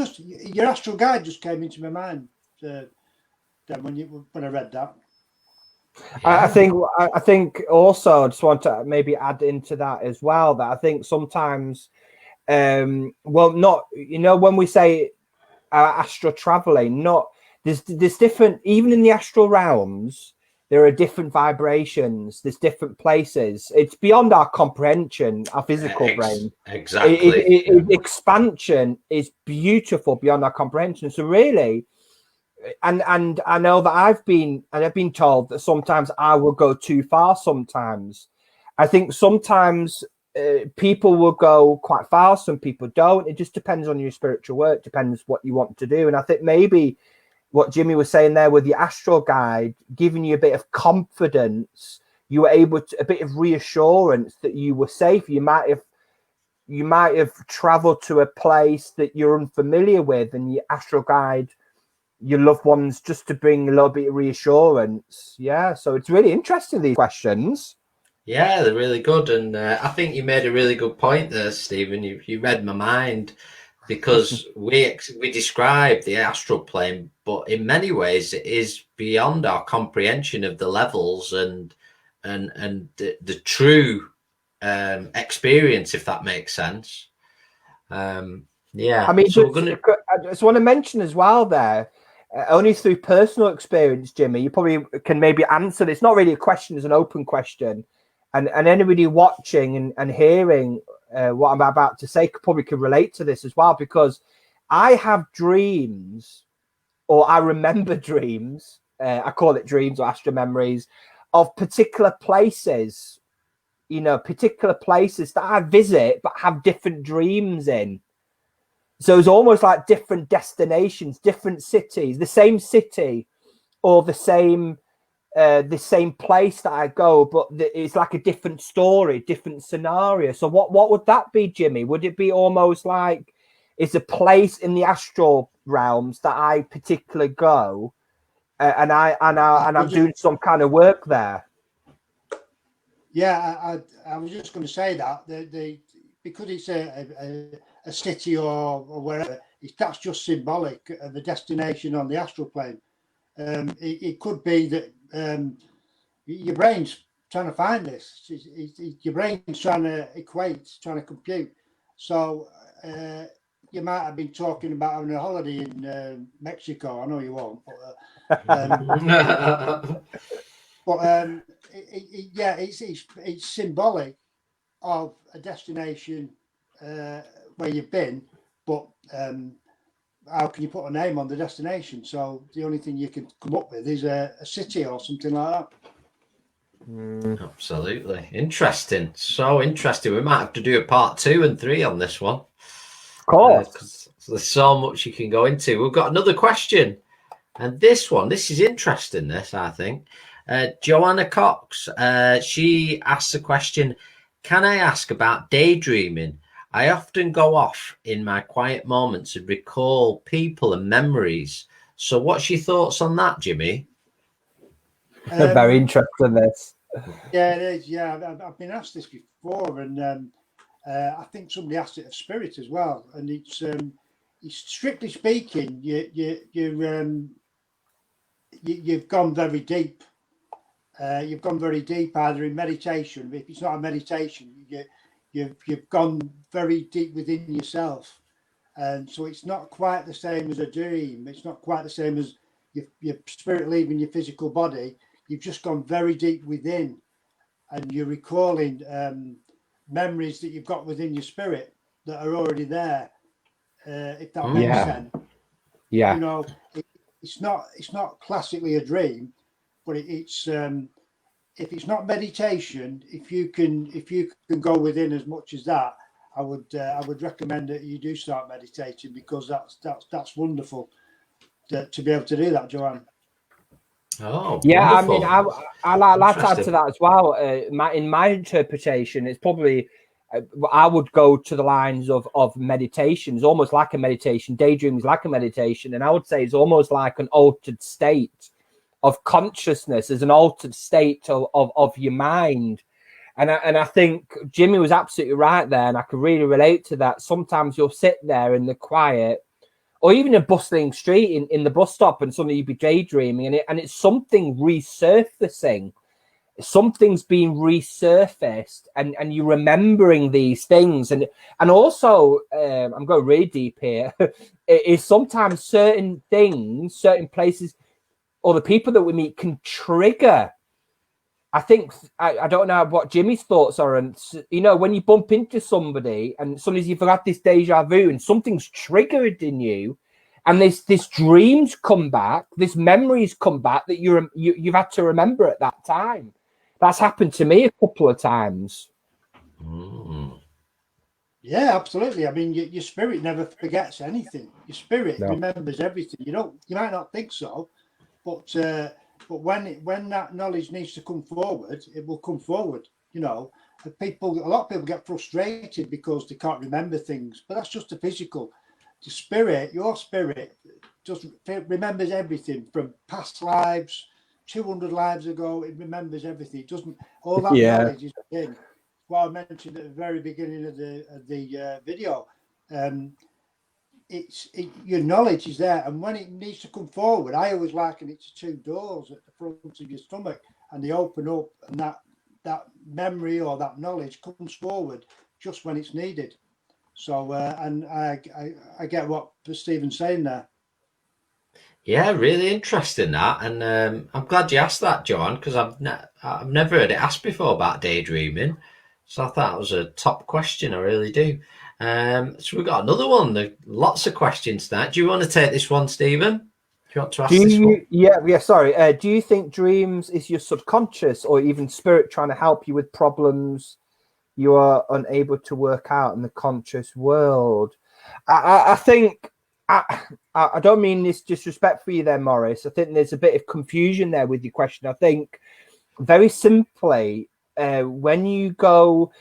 your astral guide just came into my mind then when I read that. I think also I just want to maybe add into that as well, that I think sometimes, well, not, you know, when we say astral traveling, not there's different, even in the astral realms, there are different vibrations, there's different places. It's beyond our comprehension, our physical brain. Exactly. Expansion is beautiful beyond our comprehension. So really, and I know that I've been told that sometimes I will go too far. Sometimes I think sometimes people will go quite far, some people don't. It just depends on your spiritual work, depends what you want to do. And I think maybe what Jimmy was saying there with the astral guide, giving you a bit of confidence, you were able to, a bit of reassurance that you were safe. You might have traveled to a place that you're unfamiliar with, and your astral guide, your loved ones, just to bring a little bit of reassurance. Yeah, so it's really interesting, these questions. Yeah, they're really good, and I think you made a really good point there, Stephen. You read my mind, because we describe the astral plane, but in many ways it is beyond our comprehension of the levels and the true experience, if that makes sense. Yeah, I mean, so we're gonna. I just want to mention as well there, only through personal experience, Jimmy, you probably can maybe answer this. It's not really a question, it's an open question. And anybody watching and hearing what I'm about to say probably could relate to this as well, because I have dreams, or I remember dreams, I call it dreams or astral memories, of particular places, you know, particular places that I visit but have different dreams in. So it's almost like different destinations, different cities, the same city or the same place that I go, but it's like a different story, different scenario. So what would that be, Jimmy? Would it be almost like it's a place in the astral realms that I particularly go, and I'm doing some kind of work there? Yeah, I was just going to say that because it's a city or wherever, that's just symbolic of a destination on the astral plane. It could be that your brain's trying to find this. Your brain's trying to equate, trying to compute. So you might have been talking about having a holiday in Mexico. I know you won't, but yeah, it's symbolic of a destination where you've been, but how can you put a name on the destination? So the only thing you can come up with is a city or something like that. Absolutely interesting. So interesting. We might have to do a part 2 and 3 on this one. Of course. Because there's so much you can go into. We've got another question. And this is interesting, this, I think. Joanna Cox, she asks a question. Can I ask about daydreaming? I often go off in my quiet moments and recall people and memories. So what's your thoughts on that, Jimmy? Very interesting, this. Yeah, it is. Yeah, I've been asked this before, and I think somebody asked it of spirit as well. And it's strictly speaking, you've gone very deep. You've gone very deep either in meditation. If it's not a meditation, you've gone very deep within yourself, and so it's not quite the same as a dream. It's not quite the same as your spirit leaving your physical body. You've just gone very deep within, and you're recalling memories that you've got within your spirit that are already there. If that makes sense. Yeah. You know, it's not classically a dream, but it's if it's not meditation, if you can go within as much as that, I would recommend that you do start meditating, because that's wonderful to be able to do that, Joanne. Oh, Yeah, wonderful. I mean, I like to add to Interesting. that as well. In my interpretation, it's probably I would go to the lines of meditation. It's almost like a meditation. Daydream is like a meditation, and I would say it's almost like an altered state of consciousness, as an altered state of your mind. And I think Jimmy was absolutely right there, and I could really relate to that. Sometimes you'll sit there in the quiet, or even a bustling street in the bus stop, and suddenly you'd be daydreaming, and it's something resurfacing. Something's being resurfaced, and you're remembering these things, and also I'm going really deep here. It is sometimes certain things, certain places, or the people that we meet can trigger. I think I don't know what Jimmy's thoughts are, and when you bump into somebody and sometimes you've had this deja vu and something's triggered in you, and this dreams come back, this memories come back that you've had to remember at that time. That's happened to me a couple of times. Yeah, absolutely. I mean, your spirit never forgets anything. Your spirit remembers everything. You might not think so, but when that knowledge needs to come forward, it will come forward. A lot of people get frustrated because they can't remember things, but that's just the physical. The spirit, your spirit, just remembers everything from past lives, 200 lives ago. It remembers everything. It doesn't. All that knowledge is in. What I mentioned at the very beginning of the video. Your knowledge is there, and when it needs to come forward, I always liken it to two doors at the front of your stomach, and they open up, and that memory or that knowledge comes forward just when it's needed. So, and I get what Stephen's saying there. Yeah, really interesting that, and I'm glad you asked that, John, because I've never heard it asked before about daydreaming, so I thought that was a top question. I really do. So we've got another one. There are lots of questions tonight. Do you want to take this one, Stephen? Do you want to ask this one? Yeah. Sorry. Do you think dreams is your subconscious or even spirit trying to help you with problems you are unable to work out in the conscious world? I think I don't mean this disrespect for you there, Morris. I think there's a bit of confusion there with your question. I think very simply, when you go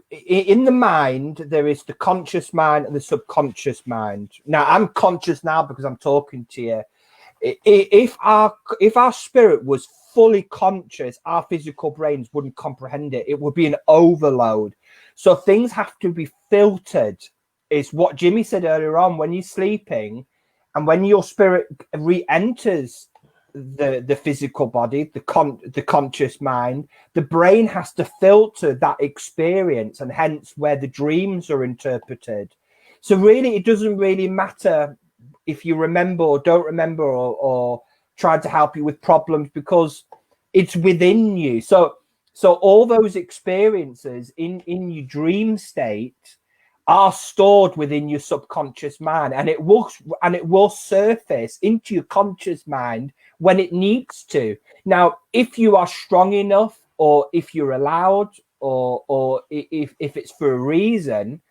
in the mind, there is the conscious mind and the subconscious mind. Now, I'm conscious now because I'm talking to you. If our spirit was fully conscious, our physical brains wouldn't comprehend it. It would be an overload. So things have to be filtered. Is what Jimmy said earlier on. When you're sleeping, and when your spirit re-enters the physical body, the conscious mind, the brain has to filter that experience, and hence where the dreams are interpreted. So really, it doesn't really matter if you remember or don't remember, or trying to help you with problems, because it's within you. So all those experiences in your dream state are stored within your subconscious mind, and it will surface into your conscious mind when it needs to. Now, if you are strong enough, or if you're allowed, or if it's for a reason,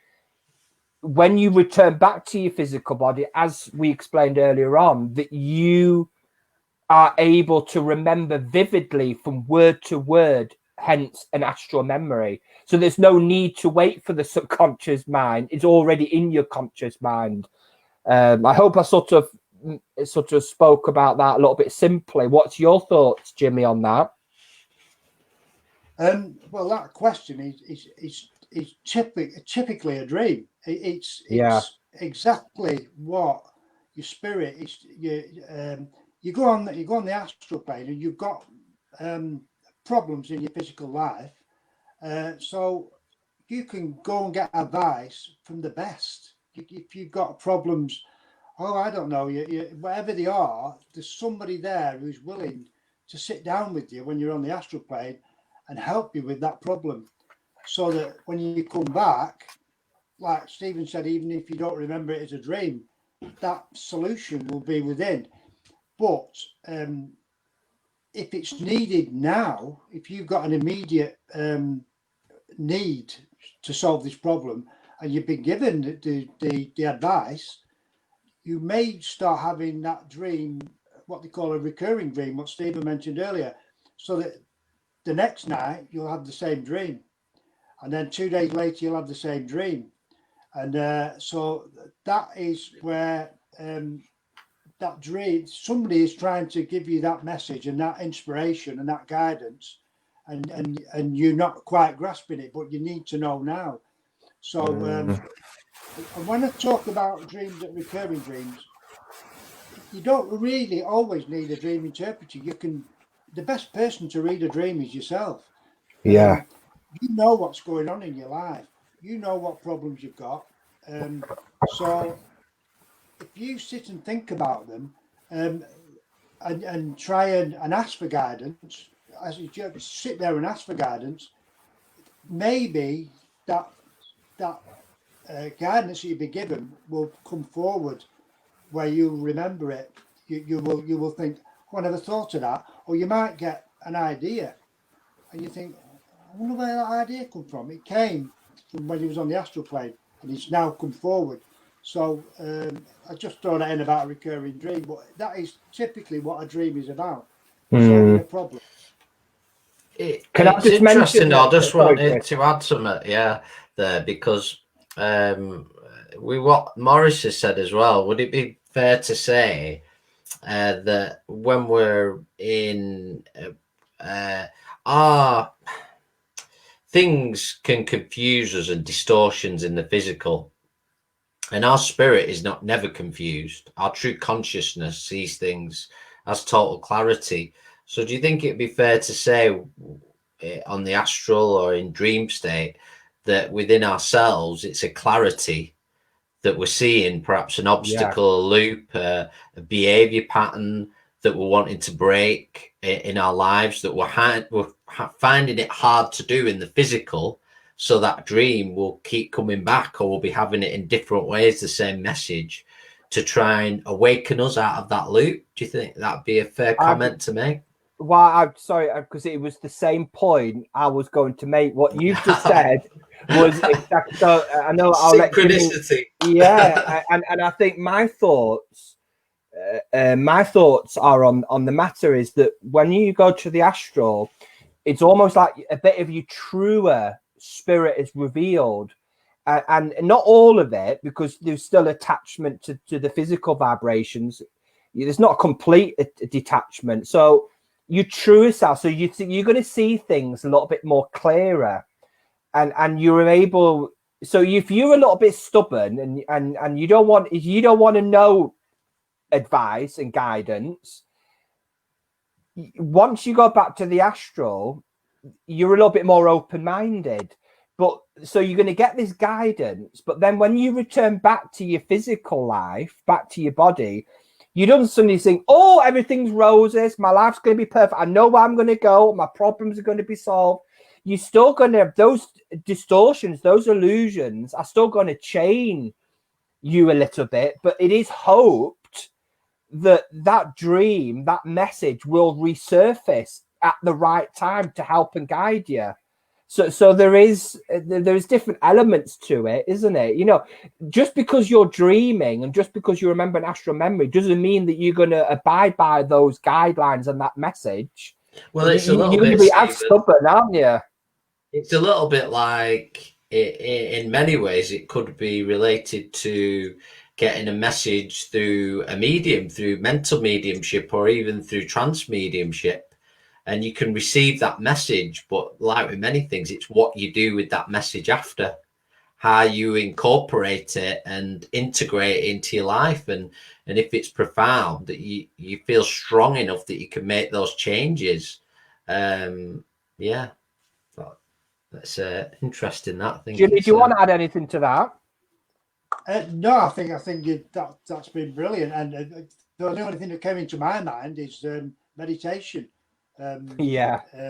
when you return back to your physical body, as we explained earlier on, that you are able to remember vividly from word to word, hence an astral memory. So there's no need to wait for the subconscious mind. It's already in your conscious mind. I hope I sort of spoke about that a little bit simply. What's your thoughts, Jimmy, on that? Well, that question is typically a dream. It's exactly what your spirit is. You go on the astral plane, and you've got problems in your physical life, so you can go and get advice from the best. If you've got problems, I don't know, whatever they are, there's somebody there who's willing to sit down with you when you're on the astral plane and help you with that problem, so that when you come back, like Stephen said, even if you don't remember it as a dream, that solution will be within. But if it's needed now, if you've got an immediate need to solve this problem, and you've been given the advice, you may start having that dream, what they call a recurring dream, what Stephen mentioned earlier, so that the next night you'll have the same dream, and then 2 days later you'll have the same dream, and so that is where that dream, somebody is trying to give you that message and that inspiration and that guidance, and you're not quite grasping it, but you need to know now. So and when I talk about dreams and recurring dreams, you don't really always need a dream interpreter. You can, the best person to read a dream is yourself. Yeah. You know what's going on in your life. You know what problems you've got. So if you sit and think about them, and try and ask for guidance, as you just sit there and ask for guidance, maybe that guidance that you'll be given will come forward where you'll remember it. You will think, oh, I never thought of that. Or you might get an idea and you think, I wonder where that idea come from. It came from when he was on the astral plane and it's now come forward. So I just throw that in about a recurring dream, but that is typically what a dream is about, solving a problem. Can I It's just interesting. mention I just sorry, wanted Chris. to add something, there, because what Morris has said as well. Would it be fair to say that when we're in our things can confuse us and distortions in the physical, and our spirit is never confused. Our true consciousness sees things as total clarity. So do you think it'd be fair to say on the astral or in dream state that within ourselves it's a clarity that we're seeing, perhaps an obstacle, a loop, a behavior pattern that we're wanting to break in our lives, that we're finding it hard to do in the physical, so that dream will keep coming back, or we'll be having it in different ways, the same message, to try and awaken us out of that loop? Do you think that'd be a fair comment to make? Well, I'm sorry, because it was the same point I was going to make. What you've just said was exactly. So I know I'll let Jimmy. Yeah, and I think my thoughts are on the matter is that when you go to the astral, it's almost like a bit of your truer spirit is revealed, and not all of it, because there's still attachment to the physical vibrations. There's not a complete detachment. So your truer self, so you're going to see things a little bit more clearer, and you're able. So if you're a little bit stubborn and you don't want to know advice and guidance, once you go back to the astral, you're a little bit more open-minded. But so you're going to get this guidance, but then when you return back to your physical life, back to your body, you don't suddenly think, oh, everything's roses, my life's going to be perfect, I know where I'm going to go, my problems are going to be solved. You're still going to have those distortions, those illusions are still going to chain you a little bit, but it is hoped that dream, that message will resurface at the right time to help and guide you. So there is different elements to it, isn't it? You know, just because you're dreaming and just because you remember an astral memory doesn't mean that you're going to abide by those guidelines and that message. Well, it's a little you're going to be as stubborn, aren't you? It's a little bit like, in many ways, it could be related to getting a message through a medium, through mental mediumship, or even through trance mediumship. And you can receive that message, but like with many things, it's what you do with that message after, how you incorporate it and integrate it into your life. And if it's profound, that you feel strong enough that you can make those changes. Yeah. That's interesting. That thing. Jimmy, do you want to add anything to that? No, I think that's been brilliant. And the only thing that came into my mind is meditation. If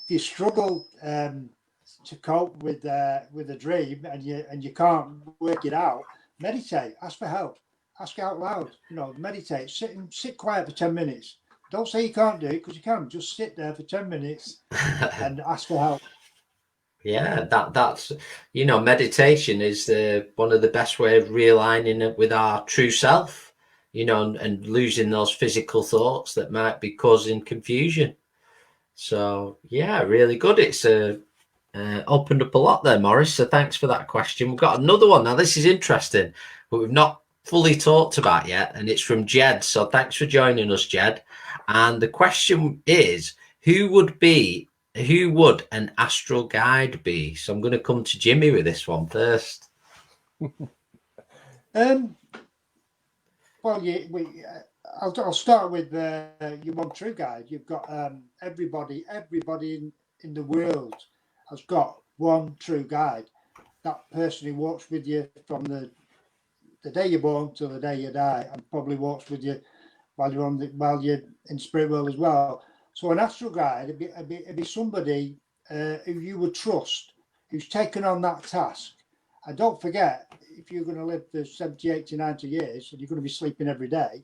you struggle to cope with a dream and you can't work it out, meditate. Ask for help. Ask out loud. You know, meditate. Sit quiet for 10 minutes. Don't say you can't do it, because you can. Just sit there for 10 minutes and ask for help. Yeah, that's meditation is one of the best way of realigning it with our true self, and losing those physical thoughts that might be causing confusion. So yeah, really good. It's opened up a lot there, Maurice. So thanks for that question. We've got another one now. This is interesting, but we've not fully talked about yet, and it's from Jed. So thanks for joining us, Jed. And the question is, who would an astral guide be? So I'm going to come to Jimmy with this one first. Well, I'll start with your one true guide. You've got everybody in the world has got one true guide. That person who walks with you from the day you're born till the day you die, and probably walks with you while you're in spirit world as well. So an astral guide it'd be somebody who you would trust, who's taken on that task. And don't forget, if you're going to live for 70, 80, 90 years, and you're going to be sleeping every day,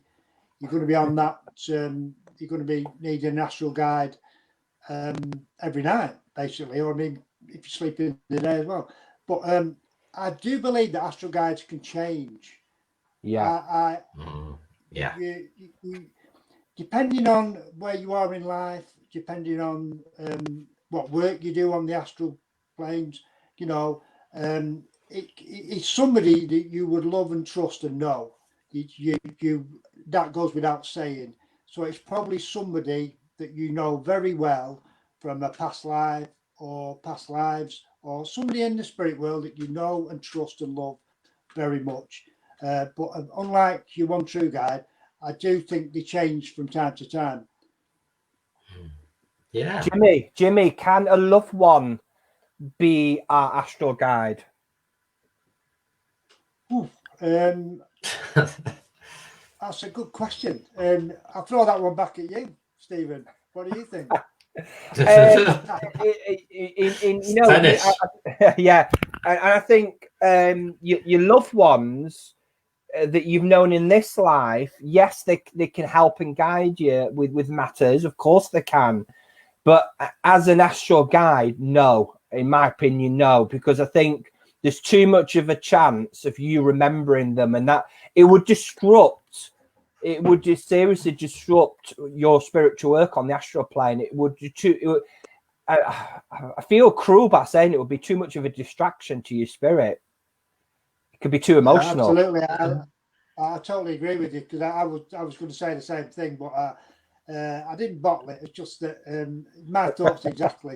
you're going to be on that. You're going to be needing an astral guide every night, basically, or I mean, if you sleep in the day as well. But I do believe that astral guides can change. Yeah. Yeah. You, depending on where you are in life, depending on what work you do on the astral planes, it's somebody that you would love and trust and know. You that goes without saying. So it's probably somebody that you know very well from a past life or past lives, or somebody in the spirit world that you know and trust and love very much. But unlike your one true guide, I do think they change from time to time. Yeah. Jimmy, can a loved one be our astral guide? That's a good question. I'll throw that one back at you, Stephen. What do you think? Tennis. Yeah, and I think your loved ones that you've known in this life, yes, they can help and guide you with matters. Of course they can. But as an astral guide, no, in my opinion, no, because I think there's too much of a chance of you remembering them, and that it would just seriously disrupt your spiritual work on the astral plane. I feel cruel by saying it would be too much of a distraction to your spirit. It could be too emotional. Yeah, absolutely. I totally agree with you, because I was going to say the same thing, but I didn't bottle it. It's just that my thoughts exactly.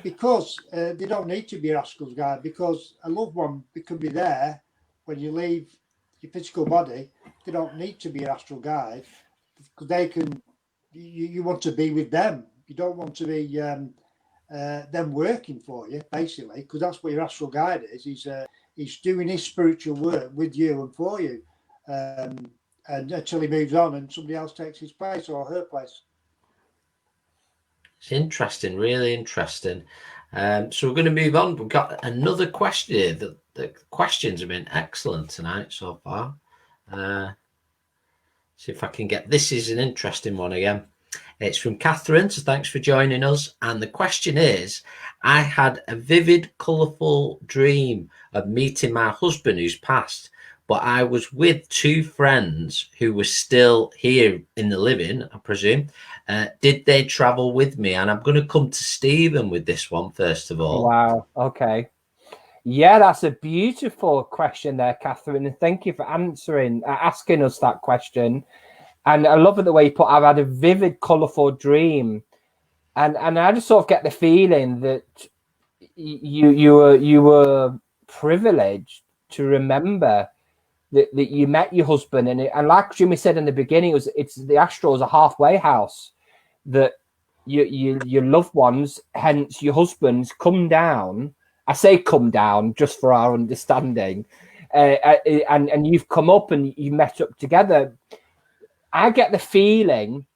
Because they don't need to be an astral guide, because a loved one can be there when you leave your physical body. They don't need to be an astral guide, because they can. You want to be with them. You don't want to be them working for you, basically, because that's what your astral guide is. He's doing his spiritual work with you and for you, and until he moves on and somebody else takes his place or her place. It's interesting, really interesting. So we're going to move on. We've got another question here. The questions have been excellent tonight so far. See if I can get. This is an interesting one again. It's from Catherine, so thanks for joining us. And the question is, I had a vivid, colourful dream of meeting my husband who's passed, but I was with two friends who were still here in the living, I presume. Did they travel with me? And I'm going to come to Stephen with this one, first of all. Wow. Okay. Yeah, that's a beautiful question there, Catherine. And thank you for asking us that question. And I love it the way you put, I've had a vivid, colourful dream. And I just sort of get the feeling that you were privileged to remember that you met your husband. And like Jimmy said in the beginning, it's the astral is a halfway house, that your loved ones, hence your husbands, come down. I say come down just for our understanding. And you've come up and you met up together. I get the feeling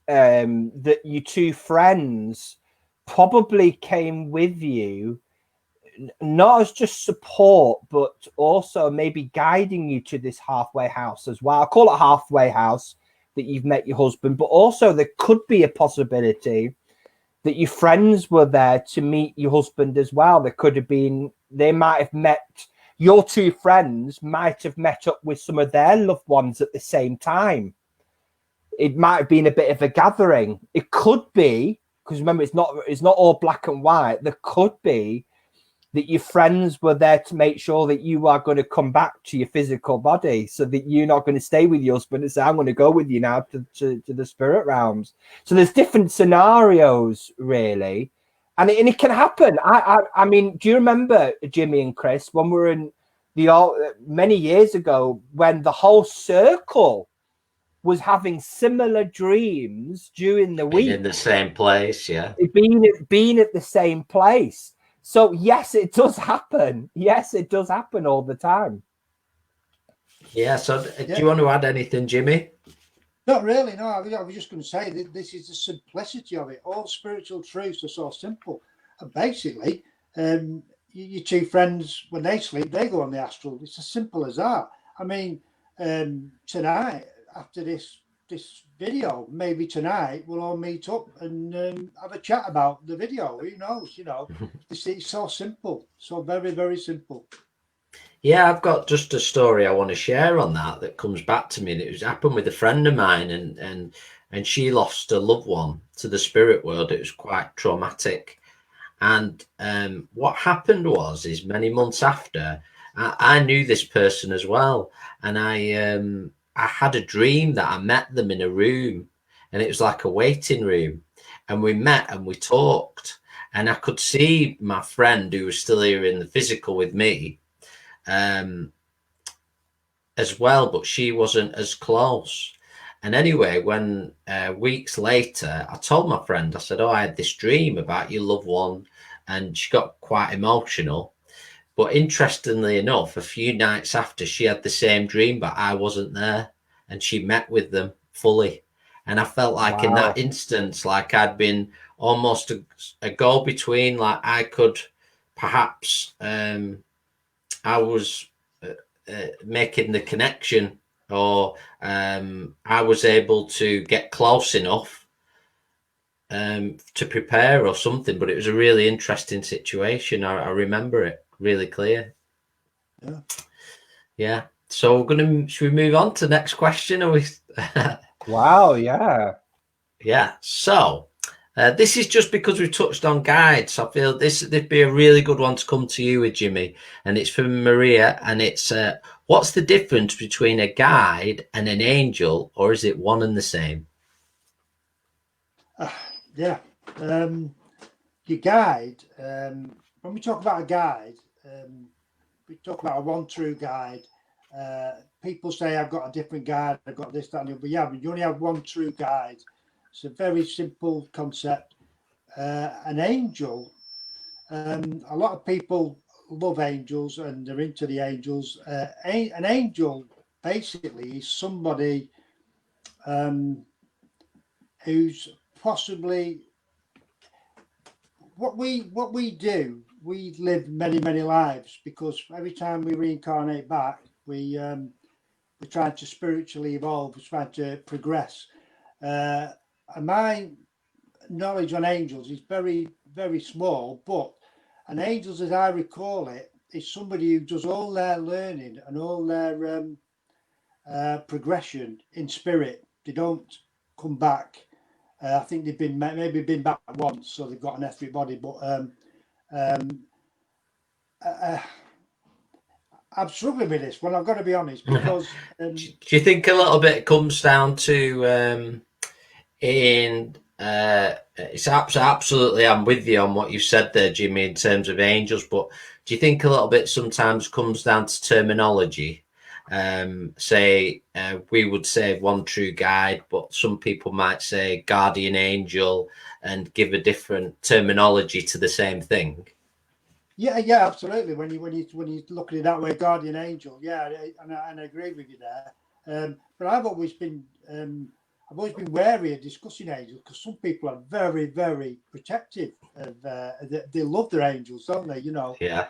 that your two friends probably came with you, not as just support, but also maybe guiding you to this halfway house as well. I call it halfway house, that you've met your husband, but also there could be a possibility that your friends were there to meet your husband as well. They might have met, your two friends might have met up with some of their loved ones at the same time. It might have been a bit of a gathering. It could be, because remember, it's not all black and white. There could be that your friends were there to make sure that you are going to come back to your physical body, so that you're not going to stay with your husband and say, I'm going to go with you now to the spirit realms. So there's different scenarios, really. And it can happen. I mean, do you remember, Jimmy and Chris, when we were in many years ago, when the whole circle was having similar dreams during the week? In the same place, yeah. Being at the same place. So yes, it does happen. Yes, it does happen all the time. Yeah. So do you want to add anything, Jimmy? Not really, no. I was just going to say that this is the simplicity of it. All spiritual truths are so simple. And basically, your two friends, when they sleep, they go on the astral. It's as simple as that. I mean, tonight, after this video, maybe tonight we'll all meet up and have a chat about the video. Who knows? It's so simple, so very, very simple. Yeah, I've got just a story I want to share on that comes back to me. And it happened with a friend of mine, and she lost a loved one to the spirit world. It was quite traumatic. And what happened is many months after, I knew this person as well, and I had a dream that I met them in a room, and it was like a waiting room, and we met and we talked, and I could see my friend who was still here in the physical with me as well, but she wasn't as close. And anyway, when weeks later, I told my friend, I said, I had this dream about your loved one, and she got quite emotional. But interestingly enough, a few nights after, she had the same dream, but I wasn't there, and she met with them fully. And I felt like in that instance, like I'd been almost a go-between, like I could perhaps, I was making the connection, or I was able to get close enough to prepare or something. But it was a really interesting situation. I remember it really clear. Yeah. So should we move on to the next question? Or we? Wow. Yeah. Yeah. So this is just because we've touched on guides. I feel there'd be a really good one to come to you with, Jimmy, and it's from Maria, and it's what's the difference between a guide and an angel, or is it one and the same? Yeah. Your guide, when we talk about a guide, we talk about a one true guide. People say, I've got a different guide, I've got this, that, and the other. But yeah, but you only have one true guide. It's a very simple concept. An angel, a lot of people love angels and they're into the angels. An angel basically is somebody who's possibly what we do. We live many lives, because every time we reincarnate back, we're trying to spiritually evolve, we're trying to progress. And my knowledge on angels is very, very small, but an angels, as I recall it, is somebody who does all their learning and all their progression in spirit. They don't come back. I think they've maybe been back once, so they've got an etheric body. But I'm struggling with this one, I've got to be honest, because do you think a little bit comes down to it's absolutely, I'm with you on what you said there, Jimmy, in terms of angels, but do you think a little bit sometimes comes down to terminology? We would say one true guide, but some people might say guardian angel and give a different terminology to the same thing. Yeah, absolutely. When you look at it that way, guardian angel, yeah, and I agree with you there. But I've always been wary of discussing angels, because some people are very, very protective of. They love their angels, don't they? Yeah.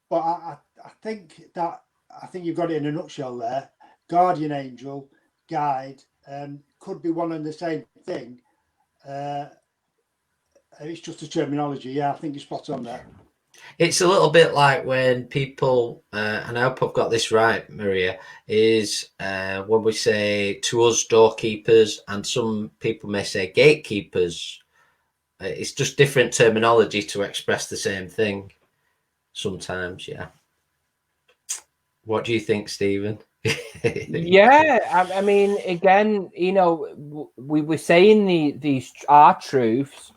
But I think you've got it in a nutshell there. Guardian angel, guide, could be one and the same thing. It's just a terminology. Yeah, I think you're spot on there. It's a little bit like when people, and I hope I've got this right, Maria, is when we say to us doorkeepers, and some people may say gatekeepers. It's just different terminology to express the same thing sometimes, yeah. What do you think, Stephen? Yeah, I mean, again, you know, we were saying these are truths.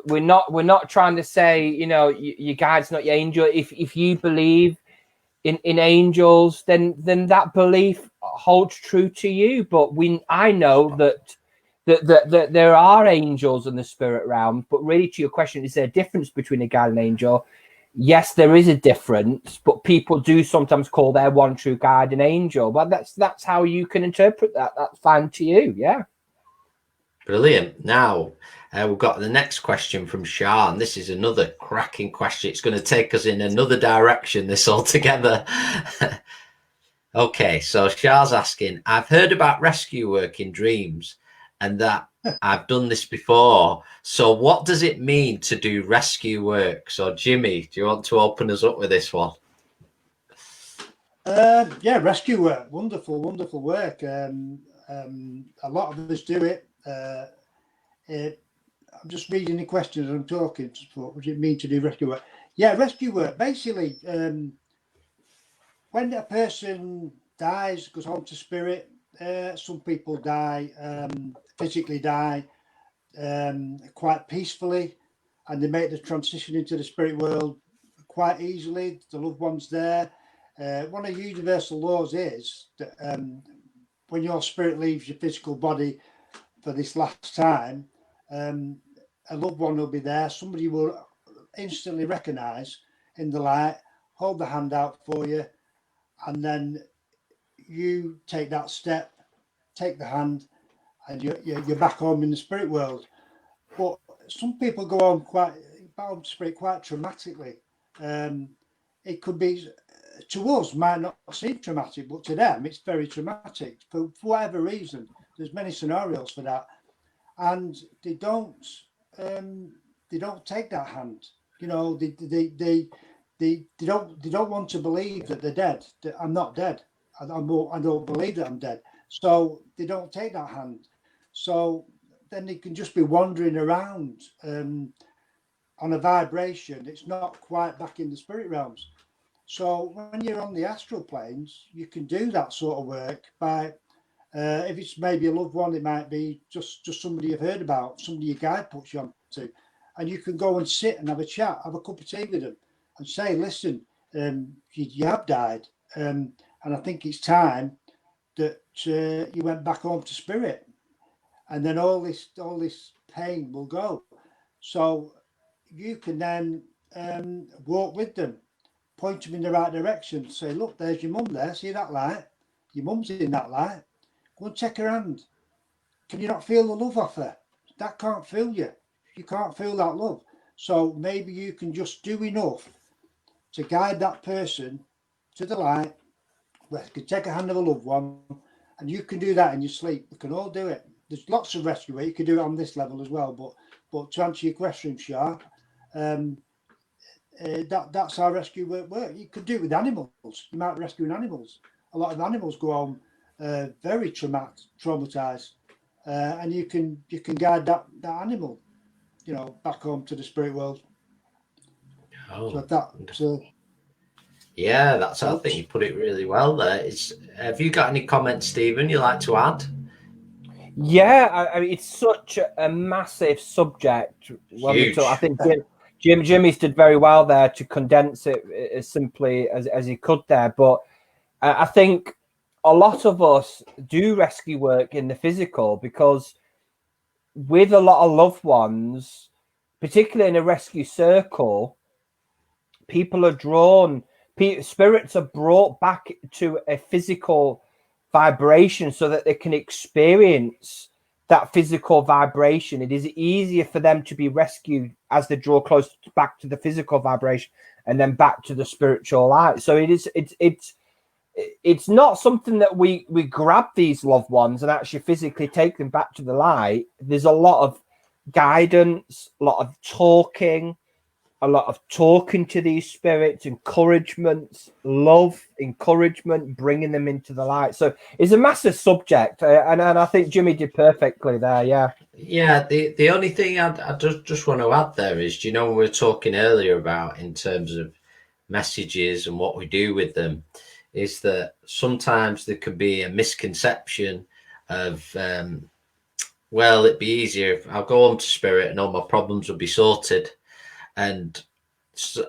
We're not trying to say, you know, your guide's not your angel. If you believe in angels, then that belief holds true to you. But I know that there are angels in the spirit realm. But really, to your question, is there a difference between a guide and angel? Yes, there is a difference, but people do sometimes call their one true guide an angel. But that's how you can interpret that. That's fine to you, yeah. Brilliant. Now, we've got the next question from Sean. This is another cracking question. It's going to take us in another direction, this altogether. Okay, so Sean's asking, I've heard about rescue work in dreams and that I've done this before. So what does it mean to do rescue work? So Jimmy, do you want to open us up with this one? Yeah, rescue work. Wonderful, wonderful work. A lot of us do it. I'm just reading the questions as I'm talking. What does it mean to do rescue work? Yeah, rescue work. Basically, when a person dies, goes home to spirit, some people die, physically die quite peacefully, and they make the transition into the spirit world quite easily. The loved one's there. One of the universal laws is that when your spirit leaves your physical body for this last time, a loved one will be there. Somebody will instantly recognize in the light, hold the hand out for you, and then you take that step, take the hand, and you're back home in the spirit world. But some people go home to spirit quite traumatically. It could be, to us, might not seem traumatic, but to them it's very traumatic for whatever reason. There's many scenarios for that, and they don't take that hand. You know, they don't want to believe that they're dead. That I'm not dead. I don't believe that I'm dead. So they don't take that hand. So then they can just be wandering around on a vibration. It's not quite back in the spirit realms. So when you're on the astral planes, you can do that sort of work by, if it's maybe a loved one, it might be just somebody you've heard about, somebody your guide puts you on to, and you can go and sit and have a chat, have a cup of tea with them, and say, listen, you have died, and I think it's time that you went back home to spirit, and then all this pain will go. So you can then walk with them, point them in the right direction, say, look, there's your mum there, see that light? Your mum's in that light. Go and check her hand. Can you not feel the love off her? That can't fill you. You can't feel that love. So maybe you can just do enough to guide that person to the light, where you can take a hand of a loved one, and you can do that in your sleep. We can all do it. There's lots of rescue where you can do it on this level as well. But to answer your question, Shah, that's how rescue work. You could do it with animals. You might be rescuing animals. A lot of animals go home very traumatized, and you can guide that animal, you know, back home to the spirit world. Oh, So yeah, that's. I think you put it really well there. Have you got any comments, Stephen, you'd like to add? Yeah, I mean, it's such a massive subject. Huge. I think Jimmy's did very well there to condense it as simply as he could there. But I think a lot of us do rescue work in the physical because with a lot of loved ones, particularly in a rescue circle, people are drawn, spirits are brought back to a physical vibration so that they can experience that physical vibration. It is easier for them to be rescued as they draw close back to the physical vibration and then back to the spiritual light. So it's not something that we grab these loved ones and actually physically take them back to the light. There's a lot of guidance, a lot of talking to these spirits, encouragements, love, encouragement, bringing them into the light. So it's a massive subject, and I think Jimmy did perfectly there. Yeah. Yeah, the only thing I just want to add there is, do you know, when we were talking earlier about in terms of messages and what we do with them, is that sometimes there could be a misconception of, well, it'd be easier if I'll go home to spirit and all my problems will be sorted. And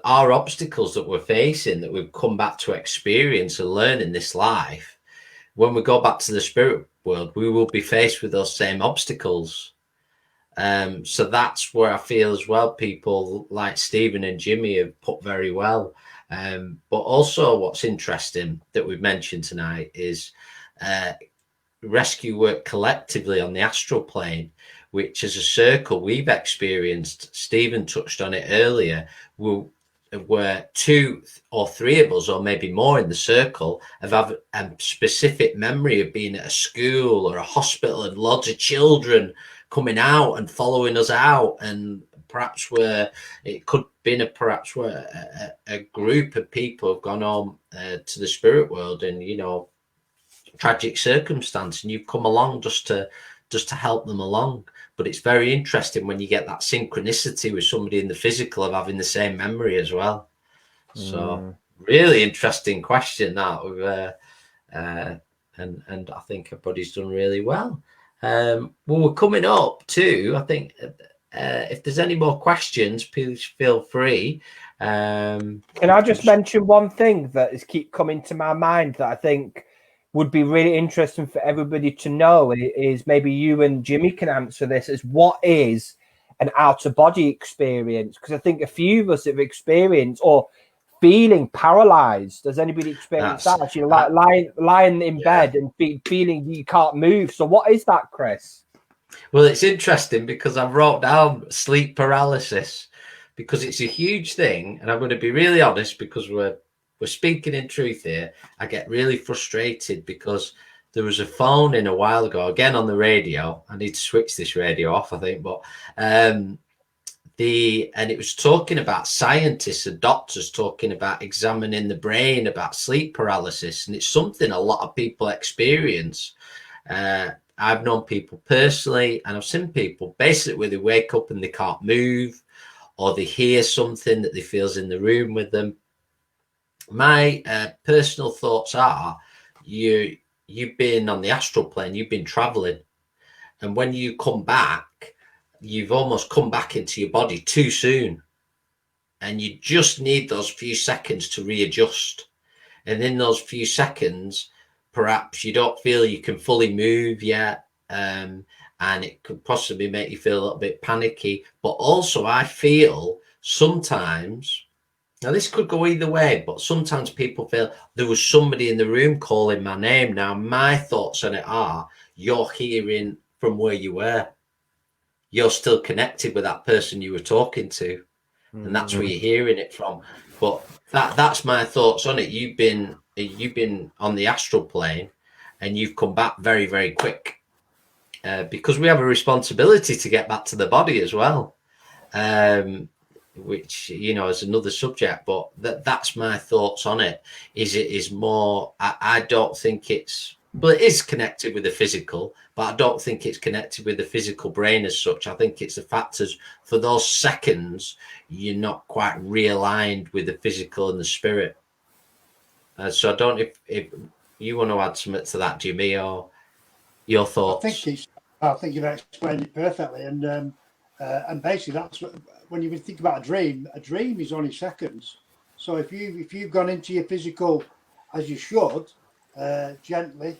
our obstacles that we're facing, that we've come back to experience and learn in this life, when we go back to the spirit world, we will be faced with those same obstacles. So that's where I feel as well, people like Stephen and Jimmy have put very well. But also what's interesting that we've mentioned tonight is rescue work collectively on the astral plane, which as a circle we've experienced. Stephen touched on it earlier, where 2 or 3 of us, or maybe more in the circle, have a specific memory of being at a school or a hospital and lots of children coming out and following us out, and perhaps where it could have been perhaps where a group of people have gone on to the spirit world in, you know, tragic circumstance, and you've come along just to help them along. But it's very interesting when you get that synchronicity with somebody in the physical of having the same memory as well. So really interesting question that and I think everybody's done really well. Well, we're coming up to, I think, if there's any more questions, please feel free. Can I just mention one thing that is keep coming to my mind that I think would be really interesting for everybody to know, is maybe you and Jimmy can answer this, is what is an out-of-body experience? Because I think a few of us have experienced or feeling paralyzed. Does anybody experience that? Actually, like lying in bed and feeling you can't move. So what is that, Chris? Well, it's interesting because I wrote down sleep paralysis because it's a huge thing, and I'm going to be really honest because we're speaking in truth here. I get really frustrated because there was a phone in a while ago, again on the radio. I need to switch this radio off, I think, but and it was talking about scientists and doctors talking about examining the brain about sleep paralysis, and it's something a lot of people experience. I've known people personally, and I've seen people basically where they wake up and they can't move, or they hear something that they feel's in the room with them. My personal thoughts are, you've been on the astral plane, you've been traveling, and when you come back, you've almost come back into your body too soon, and you just need those few seconds to readjust. And in those few seconds, perhaps you don't feel you can fully move yet, and it could possibly make you feel a little bit panicky. But also I feel sometimes, now this could go either way, but sometimes people feel there was somebody in the room calling my name. Now my thoughts on it are, you're hearing from where you were. You're still connected with that person you were talking to, and that's where you're hearing it from. But that's my thoughts on it. You've been on the astral plane, and you've come back very, very quick, because we have a responsibility to get back to the body as well, which, you know, is another subject. But that's my thoughts on it. It is more, I don't think it's, well, it is connected with the physical, but I don't think it's connected with the physical brain as such. I think it's the factors for those seconds you're not quite realigned with the physical and the spirit. So I don't know if you want to add something to that, Jimmy, or your thoughts. I think you've explained it perfectly, and basically that's what, when you think about a dream is only seconds. So if you've gone into your physical as you should, gently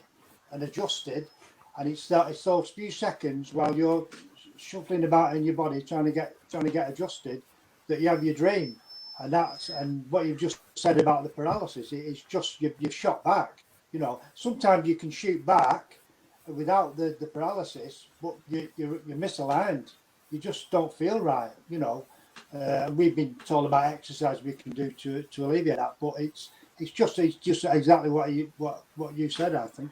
and adjusted, and it's those few seconds while you're shuffling about in your body trying to get adjusted, that you have your dream. And what you've just said about the paralysis, it's just you've shot back. You know, sometimes you can shoot back without the paralysis, but you're misaligned. You just don't feel right. You know, we've been told about exercise we can do to alleviate that, but it's just exactly what you said, I think.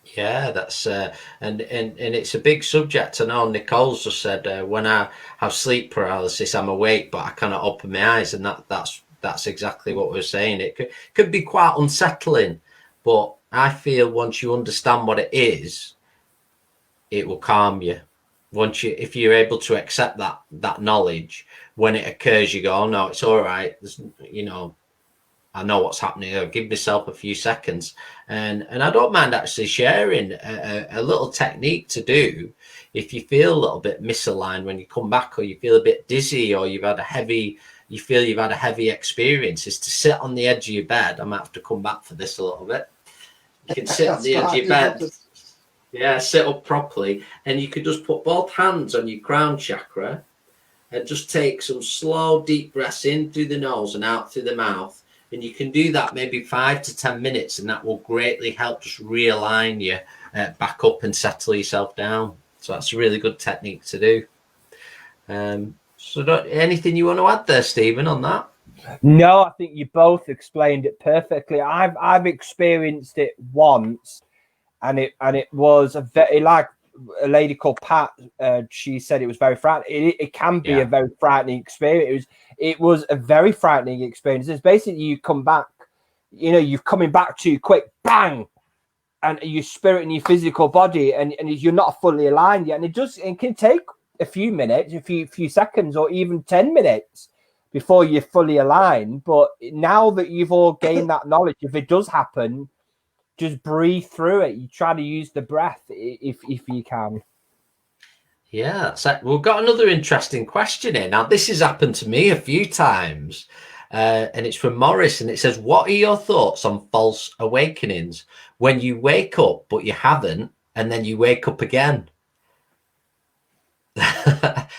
Yeah, that's and it's a big subject. I know Nicole's just said when I have sleep paralysis, I'm awake, but I cannot open my eyes, and that's exactly what we're saying. It could be quite unsettling, but I feel once you understand what it is, it will calm you. Once you, if you're able to accept that knowledge, when it occurs, you go, "Oh no, it's all right." There's, you know, I know what's happening. I'll give myself a few seconds, and I don't mind actually sharing a little technique to do if you feel a little bit misaligned when you come back, or you feel a bit dizzy, or you feel you've had a heavy experience. Is to sit on the edge of your bed. I might have to come back for this a little bit. You can sit on the edge of your bed. Yeah, sit up properly, and you could just put both hands on your crown chakra and just take some slow, deep breaths in through the nose and out through the mouth. And you can do that maybe 5 to 10 minutes, and that will greatly help just realign you back up and settle yourself down. So that's a really good technique to do. Anything you want to add there, Stephen, on that? No, I think you both explained it perfectly. I've experienced it once, and it was a very, like a lady called Pat. She said it was very frightening. It can be a very frightening experience. It was a very frightening experience. It's basically you come back, you're coming back too quick, bang, and your spirit and your physical body, and you're not fully aligned yet. And it can take a few minutes, a few seconds, or even 10 minutes before you're fully aligned. But now that you've all gained that knowledge, if it does happen, just breathe through it. You try to use the breath if you can. Yeah, so we've got another interesting question here. Now, this has happened to me a few times, and it's from Morris, and it says, "What are your thoughts on false awakenings when you wake up but you haven't, and then you wake up again?"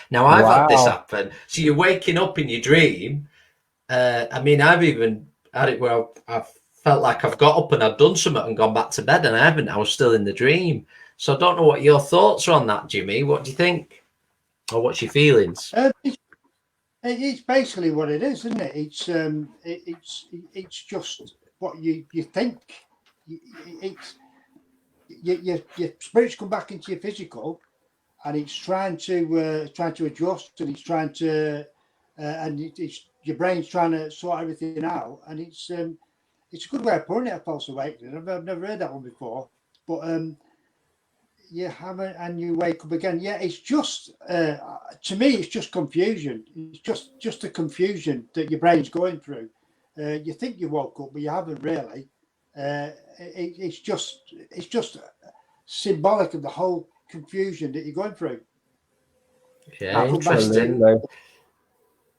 Now, I've had this happen. So you're waking up in your dream. I mean, I've even had it where I've felt like I've got up and I've done something and gone back to bed, and I haven't. I was still in the dream. So I don't know what your thoughts are on that, Jimmy. What do you think? Or what's your feelings? It's basically what it is, isn't it? It's just what you think. It's your spirits come back into your physical, and it's trying to adjust, and it's trying to it's your brain's trying to sort everything out, and it's a good way of putting it, a false awakening. I've never heard that one before, but you haven't, and you wake up again. Yeah, it's just to me, it's just confusion. It's just a confusion that your brain's going through. You think you woke up, but you haven't really. It's just symbolic of the whole confusion that you're going through. Yeah, interesting.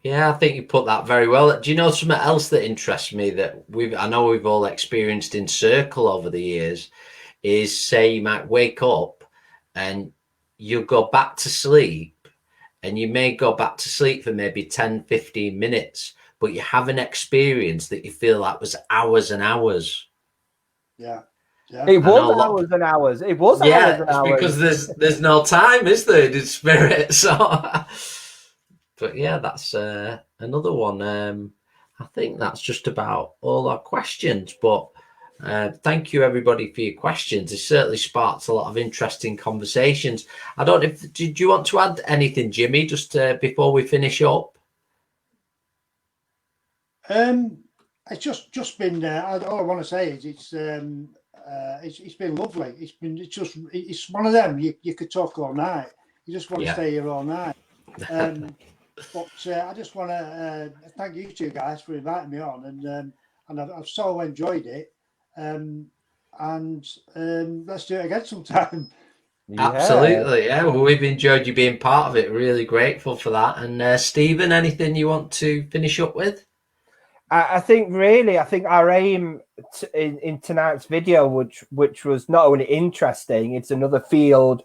Yeah, I think you put that very well. Do you know something else that interests me that I know we've all experienced in circle over the years is, say you might wake up and you'll go back to sleep, and you may go back to sleep for maybe 10, 15 minutes, but you have an experience that you feel like was hours and hours. Yeah. It was hours and hours. It was hours and hours. Because there's no time, is there, in spirit? So, but yeah, that's another one. I think that's just about all our questions. But thank you, everybody, for your questions. It certainly sparked a lot of interesting conversations. I don't know if do you want to add anything, Jimmy, just before we finish up? It's just been. All I want to say is it's been lovely. It's one of them. You could talk all night. You just want to stay here all night. But I just want to thank you two guys for inviting me on, and I've so enjoyed it. And let's do it again sometime. Yeah. Absolutely, yeah. Well, we've enjoyed you being part of it. Really grateful for that. And Stephen, anything you want to finish up with? I think our aim in tonight's video, which was not only interesting, it's another field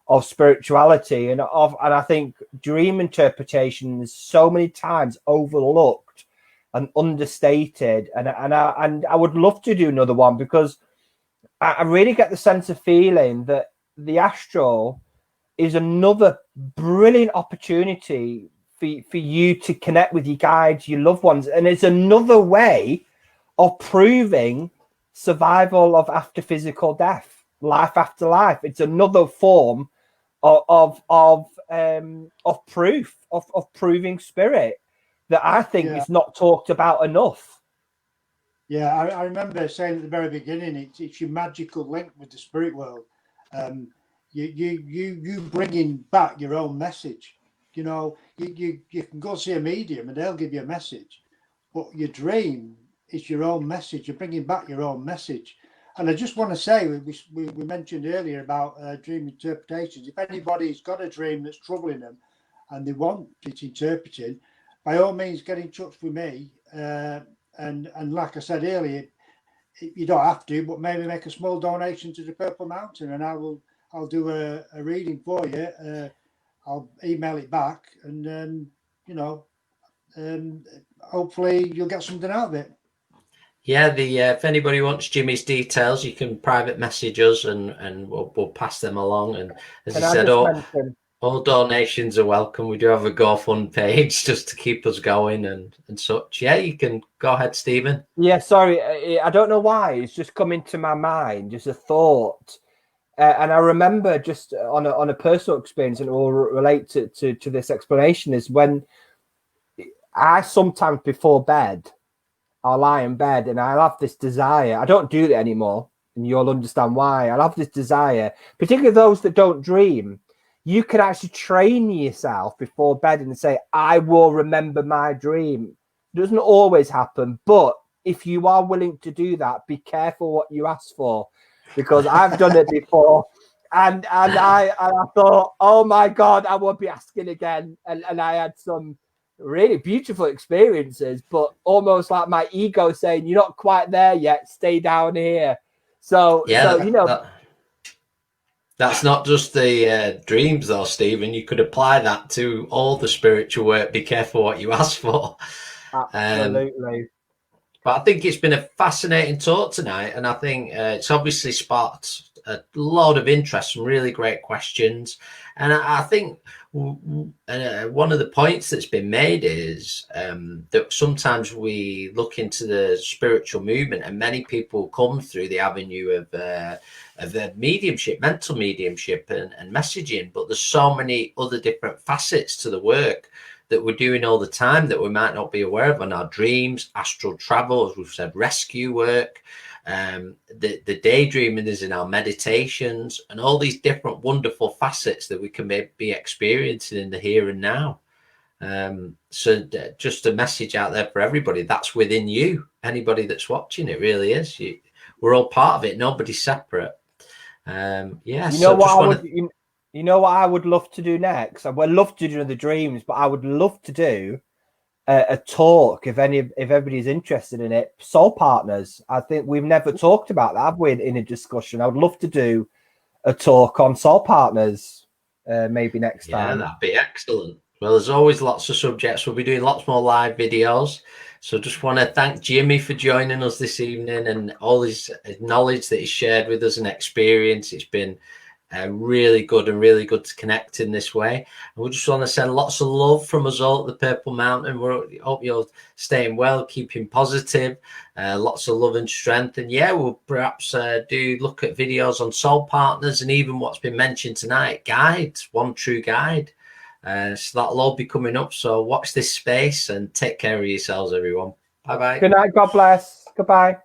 of spirituality, and I think dream interpretation is so many times overlooked and understated, and I would love to do another one, because I really get the sense of feeling that the astral is another brilliant opportunity for you to connect with your guides, your loved ones, and it's another way of proving survival of after physical death. life after life. It's another form of proof of proving spirit that I think is not talked about enough. Yeah, I remember saying at the very beginning, it's your magical link with the spirit world. You bringing back your own message. You know, you can go see a medium and they'll give you a message, but your dream is your own message. You're bringing back your own message. And I just want to say, we mentioned earlier about dream interpretations. If anybody's got a dream that's troubling them and they want it interpreted, by all means, get in touch with me. And like I said earlier, you don't have to, but maybe make a small donation to the Purple Mountain, and I'll do a reading for you. I'll email it back, and hopefully you'll get something out of it. Yeah, if anybody wants Jimmy's details, you can private message us, and we'll pass them along. And as I said, all donations are welcome. We do have a GoFund page just to keep us going and such. Yeah, you can go ahead, Stephen. Yeah, sorry, I don't know why it's just come into my mind, just a thought, and I remember just on a personal experience, and it will relate to this explanation, is when I sometimes before bed, I'll lie in bed and I'll have this desire. I don't do it anymore, and you'll understand why. I'll have this desire, particularly those that don't dream. You can actually train yourself before bed and say, I will remember my dream. It doesn't always happen, but if you are willing to do that, be careful what you ask for, because I've done it before. And I thought, oh my God, I won't be asking again. And I had some really beautiful experiences, but almost like my ego saying, you're not quite there yet, stay down here. So yeah, that's not just the dreams though, Stephen. You could apply that to all the spiritual work. Be careful what you ask for. Absolutely. But I think it's been a fascinating talk tonight, and I think it's obviously sparked a lot of interest, some really great questions. And I think one of the points that's been made is that sometimes we look into the spiritual movement, and many people come through the avenue of the mediumship, mental mediumship, and messaging. But there's so many other different facets to the work that we're doing all the time that we might not be aware of, on our dreams, astral travel, as we've said, rescue work, the daydreaming is in our meditations, and all these different wonderful facets that we can be experiencing in the here and now. So just a message out there for everybody, that's within you. Anybody that's watching, it really is. We're all part of it. Nobody's separate. You know what I would love to do next? I would love to do the dreams, but I would love to do a talk if everybody's interested in it. Soul partners. I think we've never talked about that, have we, in a discussion? I would love to do a talk on soul partners maybe next time. Yeah, that'd be excellent. Well, there's always lots of subjects. We'll be doing lots more live videos. So just want to thank Jimmy for joining us this evening, and all his knowledge that he's shared with us and experience. It's been really good to connect in this way. And we just want to send lots of love from us all at the Purple Mountain. We hope you're staying well, keeping positive, lots of love and strength. And yeah, we'll perhaps do look at videos on soul partners, and even what's been mentioned tonight, guides, one true guide. So that'll all be coming up. So watch this space and take care of yourselves, everyone. Bye bye. Good night. God bless. Goodbye.